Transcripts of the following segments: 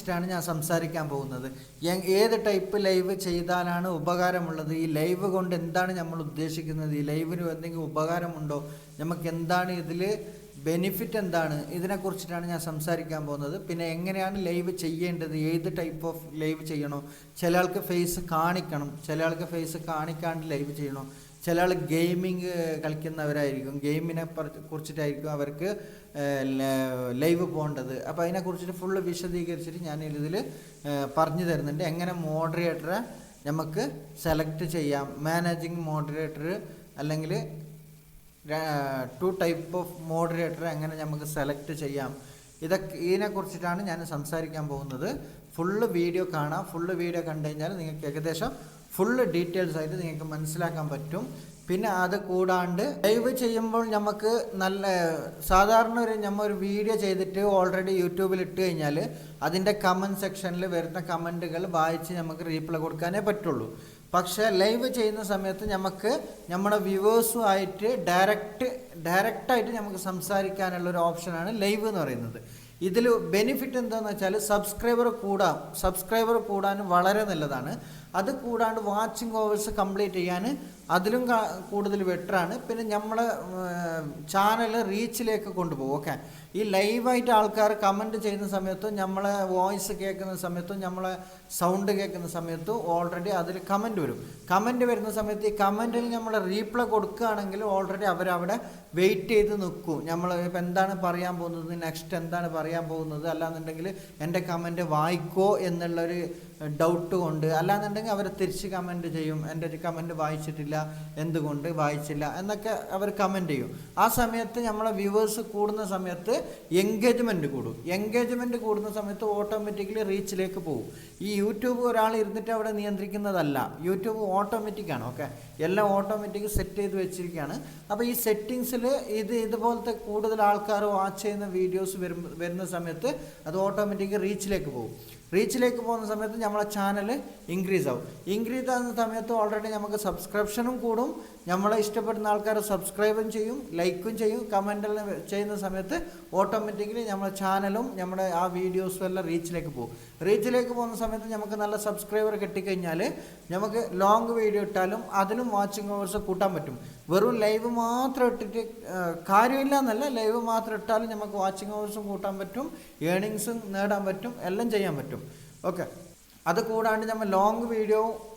കുറിച്ചിട്ടാണ് ഞാൻ സംസാരിക്കാൻ പോകുന്നത്. ഏത് ടൈപ്പ് ലൈവ് ചെയ്താലാണ് ഉപകാരമുള്ളത്, ഈ ലൈവ് കൊണ്ട് എന്താണ് നമ്മൾ ഉദ്ദേശിക്കുന്നത്, ഈ ലൈവിന് എന്തെങ്കിലും ഉപകാരമുണ്ടോ, നമുക്ക് എന്താണ് ഇതിൽ ബെനിഫിറ്റ്, എന്താണ്, ഇതിനെക്കുറിച്ചിട്ടാണ് ഞാൻ സംസാരിക്കാൻ പോകുന്നത്. പിന്നെ എങ്ങനെയാണ് ലൈവ് ചെയ്യേണ്ടത്, ഏത് ടൈപ്പ് ഓഫ് ലൈവ് ചെയ്യണോ, ചില ആൾക്ക് ഫേസ് കാണിക്കണം, ചില ആൾക്ക് ഫേസ് കാണിക്കാണ്ട് ലൈവ് ചെയ്യണോ, ചില ആൾ ഗെയിമിങ് കളിക്കുന്നവരായിരിക്കും, ഗെയിമിനെ കുറിച്ചിട്ടായിരിക്കും അവർക്ക് ലൈവ് പോകേണ്ടത്. അപ്പോൾ അതിനെക്കുറിച്ചിട്ട് ഫുള്ള് വിശദീകരിച്ചിട്ട് ഞാൻ ഇതിൽ പറഞ്ഞു തരുന്നുണ്ട്. എങ്ങനെ മോഡറേറ്ററെ നമുക്ക് സെലക്ട് ചെയ്യാം, മാനേജിങ് മോഡറേറ്റർ അല്ലെങ്കിൽ 2 ടൈപ്പ് ഓഫ് മോഡറേറ്റർ എങ്ങനെ നമുക്ക് സെലക്ട് ചെയ്യാം, ഇതിനെക്കുറിച്ചിട്ടാണ് ഞാൻ സംസാരിക്കാൻ പോകുന്നത്. ഫുള്ള് വീഡിയോ കാണാം. ഫുള്ള് വീഡിയോ കണ്ടു കഴിഞ്ഞാൽ നിങ്ങൾക്ക് ഏകദേശം ഫുള്ള് ഡീറ്റെയിൽസ് ആയിട്ട് നിങ്ങൾക്ക് മനസ്സിലാക്കാൻ പറ്റും. പിന്നെ അത് കൂടാണ്ട് ലൈവ് ചെയ്യുമ്പോൾ നമുക്ക് നല്ല സാധാരണ ഒരു വീഡിയോ ചെയ്തിട്ട് ഓൾറെഡി യൂട്യൂബിൽ ഇട്ട് കഴിഞ്ഞാൽ അതിൻ്റെ കമൻറ്റ് സെക്ഷനിൽ വരുന്ന കമൻറ്റുകൾ വായിച്ച് നമുക്ക് റീപ്ലൈ കൊടുക്കാനേ പറ്റുള്ളൂ. പക്ഷേ ലൈവ് ചെയ്യുന്ന സമയത്ത് നമുക്ക് നമ്മുടെ വ്യൂവേഴ്സുമായിട്ട് ഡയറക്റ്റായിട്ട് നമുക്ക് സംസാരിക്കാനുള്ളൊരു ഓപ്ഷനാണ് ലൈവ് എന്ന് പറയുന്നത്. ഇതിൽ ബെനിഫിറ്റ് എന്താണെന്ന് വെച്ചാൽ സബ്സ്ക്രൈബർ കൂടാനും വളരെ നല്ലതാണ്. അത് കൂടാണ്ട് വാച്ചിങ് ഓവേഴ്സ് കംപ്ലീറ്റ് ചെയ്യാൻ അതിലും കൂടുതൽ ബെറ്ററാണ്. പിന്നെ നമ്മളെ ചാനൽ റീച്ചിലേക്ക് കൊണ്ടുപോകും. ഓക്കെ, ഈ ലൈവായിട്ട് ആൾക്കാർ കമൻറ്റ് ചെയ്യുന്ന സമയത്തും നമ്മളെ വോയിസ് കേൾക്കുന്ന സമയത്തും നമ്മളെ സൗണ്ട് കേൾക്കുന്ന സമയത്തും ഓൾറെഡി അതിൽ കമൻറ്റ് വരും. കമൻറ്റ് വരുന്ന സമയത്ത് ഈ കമൻറ്റിൽ നമ്മൾ റീപ്ലൈ കൊടുക്കുകയാണെങ്കിൽ ഓൾറെഡി അവരവിടെ വെയിറ്റ് ചെയ്ത് നിൽക്കും. നമ്മൾ ഇപ്പം എന്താണ് പറയാൻ പോകുന്നത്, നെക്സ്റ്റ് എന്താണ് പറയാൻ പോകുന്നത്, അല്ലാന്നുണ്ടെങ്കിൽ എൻ്റെ കമൻറ്റ് വായിക്കോ എന്നുള്ളൊരു ഡൗട്ട് കൊണ്ട്, അല്ലാന്നുണ്ടെങ്കിൽ അവർ തിരിച്ച് കമൻറ്റ് ചെയ്യും, എൻ്റെ ഒരു കമൻറ്റ് വായിച്ചിട്ടില്ല, എന്തുകൊണ്ട് വായിച്ചില്ല എന്നൊക്കെ അവർ കമൻറ്റ് ചെയ്യും. ആ സമയത്ത് നമ്മളെ വ്യൂവേഴ്സ് കൂടുന്ന സമയത്ത് എൻഗേജ്മെൻറ്റ് കൂടുന്ന സമയത്ത് ഓട്ടോമാറ്റിക്കലി റീച്ചിലേക്ക് പോകും. ഈ യൂട്യൂബ് ഒരാൾ ഇരുന്നിട്ട് അവിടെ നിയന്ത്രിക്കുന്നതല്ല, യൂട്യൂബ് ഓട്ടോമാറ്റിക്കാണ്. ഓക്കെ, എല്ലാം ഓട്ടോമാറ്റിക് സെറ്റ് ചെയ്ത് വെച്ചിരിക്കുകയാണ്. അപ്പോൾ ഈ സെറ്റിങ്സിൽ ഇതുപോലത്തെ കൂടുതൽ ആൾക്കാർ വാച്ച് ചെയ്യുന്ന വീഡിയോസ് വരുന്ന സമയത്ത് അത് ഓട്ടോമാറ്റിക് റീച്ചിലേക്ക് പോകുന്ന സമയത്ത് നമ്മളെ ചാനൽ ഇൻക്രീസ് ആകുന്ന സമയത്ത് ഓൾറെഡി നമുക്ക് സബ്സ്ക്രിപ്ഷനും കൂടും, നമ്മളെ ഇഷ്ടപ്പെടുന്ന ആൾക്കാർ സബ്സ്ക്രൈബും ചെയ്യും, ലൈക്കും ചെയ്യും, കമൻറ്റെല്ലാം ചെയ്യുന്ന സമയത്ത് ഓട്ടോമാറ്റിക്കലി നമ്മളെ ചാനലും നമ്മുടെ ആ വീഡിയോസും എല്ലാം റീച്ചിലേക്ക് പോകുന്ന സമയത്ത് നമുക്ക് നല്ല സബ്സ്ക്രൈബർ കിട്ടിക്കഴിഞ്ഞാൽ നമുക്ക് ലോങ് വീഡിയോ ഇട്ടാലും അതിലും വാച്ചിങ് അവേഴ്സ് കൂട്ടാൻ പറ്റും. വെറും ലൈവ് മാത്രം ഇട്ടിട്ട് കാര്യമില്ല എന്നല്ല, ലൈവ് മാത്രം ഇട്ടാലും നമുക്ക് വാച്ചിങ് അവേഴ്സും കൂട്ടാൻ പറ്റും, ഏണിങ്സും നേടാൻ പറ്റും, എല്ലാം ചെയ്യാൻ പറ്റും. ഓക്കെ, അത് കൂടാണ്ട് നമ്മൾ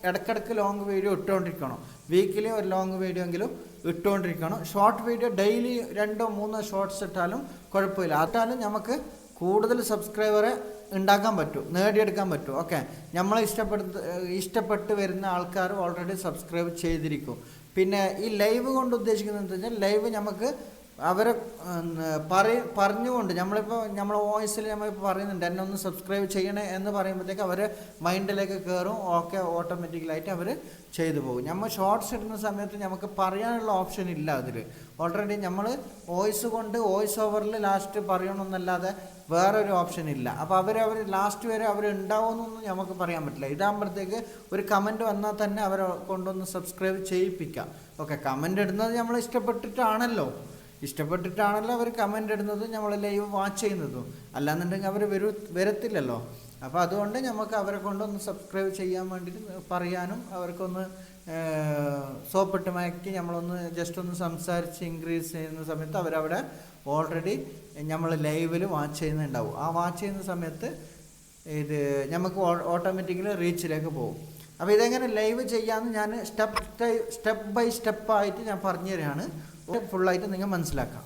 ഇടയ്ക്കിടയ്ക്ക് ലോങ് വീഡിയോ ഇട്ടുകൊണ്ടിരിക്കണം. വീക്കിലി ഒരു ലോങ് വീഡിയോ എങ്കിലും ഇട്ടുകൊണ്ടിരിക്കണം. ഷോർട്ട് വീഡിയോ ഡെയിലി 2-3 ഷോർട്ട്സ് ഇട്ടാലും കുഴപ്പമില്ല. അതാലും നമുക്ക് കൂടുതൽ സബ്സ്ക്രൈബറെ ഉണ്ടാക്കാൻ പറ്റും, നേടിയെടുക്കാൻ പറ്റും. ഓക്കെ, നമ്മളെ ഇഷ്ടപ്പെട്ട് വരുന്ന ആൾക്കാർ ഓൾറെഡി സബ്സ്ക്രൈബ് ചെയ്തിരിക്കും. പിന്നെ ഈ ലൈവ് കൊണ്ട് ഉദ്ദേശിക്കുന്നത് എന്താ വെച്ചാൽ, ലൈവ് നമുക്ക് അവരെ പറഞ്ഞുകൊണ്ട് നമ്മളെ വോയിസിൽ നമ്മളിപ്പോൾ പറയുന്നുണ്ട് എന്നെ ഒന്ന് സബ്സ്ക്രൈബ് ചെയ്യണേ എന്ന് പറയുമ്പോഴത്തേക്ക് അവർ മൈൻഡിലേക്ക് കയറും. ഓക്കെ, ഓട്ടോമാറ്റിക്കലായിട്ട് അവർ ചെയ്തു പോകും. നമ്മൾ ഷോർട്ട്സ് ഇടുന്ന സമയത്ത് നമുക്ക് പറയാനുള്ള ഓപ്ഷൻ ഇല്ല അതിൽ. ഓൾറെഡി നമ്മൾ വോയിസ് ഓവറിൽ ലാസ്റ്റ് പറയണമെന്നല്ലാതെ വേറൊരു ഓപ്ഷൻ ഇല്ല. അപ്പോൾ അവർ ലാസ്റ്റ് വരെ ഉണ്ടാവുമെന്നൊന്നും നമുക്ക് പറയാൻ പറ്റില്ല. ഇതാകുമ്പോഴത്തേക്ക് ഒരു കമൻറ്റ് വന്നാൽ തന്നെ അവരെ കൊണ്ടൊന്ന് സബ്സ്ക്രൈബ് ചെയ്യിപ്പിക്കാം. ഓക്കെ, കമൻറ്റ് ഇടുന്നത് നമ്മൾ ഇഷ്ടപ്പെട്ടിട്ടാണല്ലോ അവർ കമൻ്റ് ഇടുന്നത്, നമ്മൾ ലൈവ് വാച്ച് ചെയ്യുന്നതും, അല്ലാന്നുണ്ടെങ്കിൽ അവർ വരത്തില്ലല്ലോ. അപ്പോൾ അതുകൊണ്ട് നമുക്ക് അവരെ കൊണ്ടൊന്ന് സബ്സ്ക്രൈബ് ചെയ്യാൻ വേണ്ടിയിട്ട് പറയാനും അവർക്കൊന്ന് സോപ്പിട്ട് മയക്കി നമ്മളൊന്ന് ജസ്റ്റ് ഒന്ന് സംസാരിച്ച് ഇൻക്രീസ് ചെയ്യുന്ന സമയത്ത് അവരവിടെ ഓൾറെഡി നമ്മൾ ലൈവിൽ വാച്ച് ചെയ്യുന്നുണ്ടാവും. ആ വാച്ച് ചെയ്യുന്ന സമയത്ത് ഇത് നമുക്ക് ഓട്ടോമാറ്റിക്കലി റീച്ചിലേക്ക് പോകും. അപ്പോൾ ഇതെങ്ങനെ ലൈവ് ചെയ്യാമെന്ന് ഞാൻ സ്റ്റെപ്പ് ബൈ സ്റ്റെപ്പായിട്ട് ഞാൻ പറഞ്ഞു തരികയാണ്. ഫുള്ളായിട്ട് നിങ്ങൾ മനസ്സിലാക്കാം.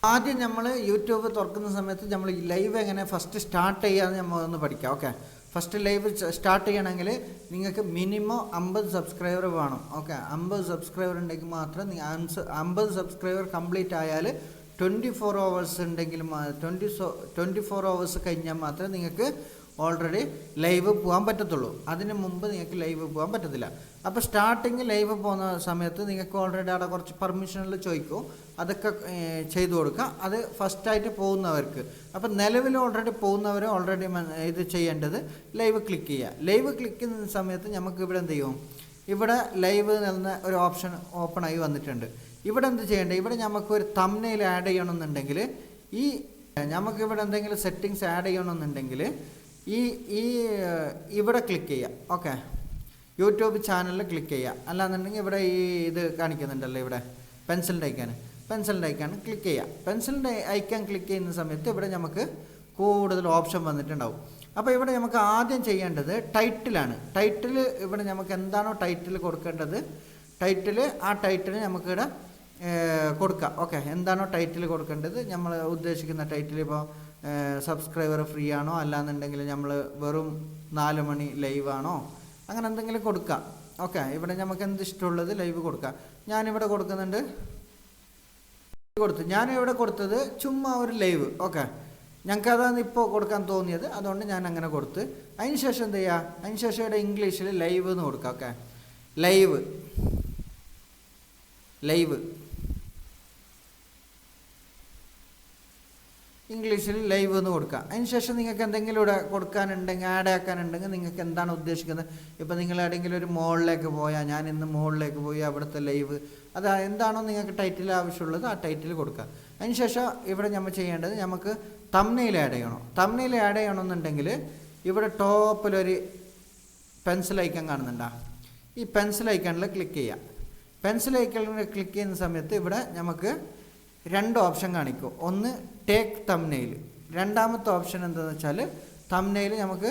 ആദ്യം നമ്മൾ യൂട്യൂബ് തുറക്കുന്ന സമയത്ത് നമ്മൾ ലൈവ് എങ്ങനെ ഫസ്റ്റ് സ്റ്റാർട്ട് ചെയ്യാമെന്ന് നമ്മൾ ഒന്ന് പഠിക്കാം. ഓക്കെ, ഫസ്റ്റ് ലൈവ് സ്റ്റാർട്ട് ചെയ്യണമെങ്കിൽ നിങ്ങൾക്ക് മിനിമം 50 സബ്സ്ക്രൈബർ വേണം. ഓക്കെ, 50 സബ്സ്ക്രൈബർ ഉണ്ടെങ്കിൽ മാത്രം 50 സബ്സ്ക്രൈബർ കംപ്ലീറ്റ് ആയാൽ 24 hours ഉണ്ടെങ്കിൽ 24 hours കഴിഞ്ഞാൽ മാത്രമേ നിങ്ങൾക്ക് ഓൾറെഡി ലൈവ് പോകാൻ പറ്റത്തുള്ളൂ. അതിന് മുമ്പ് നിങ്ങൾക്ക് ലൈവ് പോകാൻ പറ്റത്തില്ല. അപ്പോൾ സ്റ്റാർട്ടിങ് ലൈവ് പോകുന്ന സമയത്ത് നിങ്ങൾക്ക് ഓൾറെഡി അവിടെ കുറച്ച് പെർമിഷനിൽ ചോദിക്കും, അതൊക്കെ ചെയ്തു കൊടുക്കുക. അത് ഫസ്റ്റായിട്ട് പോകുന്നവർക്ക്. അപ്പോൾ നിലവിൽ ഓൾറെഡി പോകുന്നവർ ഓൾറെഡി ഇത് ചെയ്യേണ്ടത് ലൈവ് ക്ലിക്ക് ചെയ്യുക. ലൈവ് ക്ലിക്ക് ചെയ്യുന്ന സമയത്ത് നമുക്ക് ഇവിടെ എന്ത് ചെയ്യും, ഇവിടെ ലൈവ് എന്ന ഒരു ഓപ്ഷൻ ഓപ്പണായി വന്നിട്ടുണ്ട്. ഇവിടെ എന്ത് ചെയ്യേണ്ടത്, ഇവിടെ നമുക്ക് ഒരു തംബ്നെയിൽ ആഡ് ചെയ്യണമെന്നുണ്ടെങ്കിൽ ഈ നമുക്കിവിടെ എന്തെങ്കിലും സെറ്റിങ്സ് ആഡ് ചെയ്യണമെന്നുണ്ടെങ്കിൽ ഈ ഈ ഇവിടെ ക്ലിക്ക് ചെയ്യുക. ഓക്കെ, യൂട്യൂബ് ചാനലിൽ ക്ലിക്ക് ചെയ്യുക. അല്ലാന്നുണ്ടെങ്കിൽ ഇവിടെ ഈ ഇത് കാണിക്കുന്നുണ്ടല്ലോ, ഇവിടെ പെൻസിലിൻ്റെ ഐക്കാണ് ക്ലിക്ക് ചെയ്യുക. പെൻസിലിൻ്റെ ഐക്കൺ ക്ലിക്ക് ചെയ്യുന്ന സമയത്ത് ഇവിടെ നമുക്ക് കൂടുതൽ ഓപ്ഷൻ വന്നിട്ടുണ്ടാവും. അപ്പോൾ ഇവിടെ നമുക്ക് ആദ്യം ചെയ്യേണ്ടത് ടൈറ്റിലാണ്. ടൈറ്റിൽ ഇവിടെ നമുക്ക് എന്താണോ ടൈറ്റിൽ കൊടുക്കേണ്ടത്, ആ ടൈറ്റിൽ നമുക്കിവിടെ കൊടുക്കാം. ഓക്കെ, എന്താണോ ടൈറ്റിൽ കൊടുക്കേണ്ടത്, നമ്മൾ ഉദ്ദേശിക്കുന്ന ടൈറ്റിൽ ഇപ്പോൾ സബ്സ്ക്രൈബർ ഫ്രീ ആണോ, അല്ലാന്നുണ്ടെങ്കിൽ നമ്മൾ വെറും 4 മണി ലൈവ് ആണോ, അങ്ങനെ എന്തെങ്കിലും കൊടുക്കാം. ഓക്കെ, ഇവിടെ നമുക്ക് എന്ത് ഇഷ്ടമുള്ളത് ലൈവ് കൊടുക്കാം. ഞാനിവിടെ കൊടുക്കുന്നുണ്ട്, ഞാനിവിടെ കൊടുത്തത് ചുമ്മാ ഒരു ലൈവ്. ഓക്കെ, ഞങ്ങൾക്ക് അതാണ് ഇപ്പോൾ കൊടുക്കാൻ തോന്നിയത്, അതുകൊണ്ട് ഞാൻ അങ്ങനെ കൊടുത്ത്. അതിന് ശേഷം എന്ത് ചെയ്യുക, അതിന് ശേഷം ഇവിടെ ഇംഗ്ലീഷിൽ ലൈവ് എന്ന് കൊടുക്കാം. ഓക്കെ, ലൈവ് ഇംഗ്ലീഷിൽ ലൈവ് എന്ന് കൊടുക്കുക. അതിന് ശേഷം നിങ്ങൾക്ക് എന്തെങ്കിലും ഇവിടെ കൊടുക്കാനുണ്ടെങ്കിൽ, ആഡ് ആക്കാനുണ്ടെങ്കിൽ, നിങ്ങൾക്ക് എന്താണ് ഉദ്ദേശിക്കുന്നത്. ഇപ്പോൾ നിങ്ങൾ എവിടെയെങ്കിലും ഒരു മോളിലേക്ക് പോയാൽ, ഞാൻ ഇന്ന് മോളിലേക്ക് പോയി അവിടുത്തെ ലൈവ്, അത് എന്താണോ നിങ്ങൾക്ക് ടൈറ്റിൽ ആവശ്യമുള്ളത് ആ ടൈറ്റിൽ കൊടുക്കുക. അതിന് ശേഷം ഇവിടെ നമ്മൾ ചെയ്യേണ്ടത്, നമുക്ക് തംബ്നെയിൽ ആഡ് ചെയ്യണം. തംബ്നെയിൽ ആഡ് ചെയ്യണമെന്നുണ്ടെങ്കിൽ ഇവിടെ ടോപ്പിലൊരു പെൻസിൽ ഐക്കൺ കാണുന്നുണ്ടോ, ഈ പെൻസിൽ ഐക്കണിൽ ക്ലിക്ക് ചെയ്യുക. പെൻസിൽ ഐക്കണിൽ ക്ലിക്ക് ചെയ്യുന്ന സമയത്ത് ഇവിടെ നമുക്ക് 2 ഓപ്ഷൻ കാണിക്കും. ഒന്ന് ടേക്ക് തംബ്നെയിൽ, രണ്ടാമത്തെ ഓപ്ഷൻ എന്താണെന്ന് വെച്ചാൽ തംബ്നെയിൽ നമുക്ക്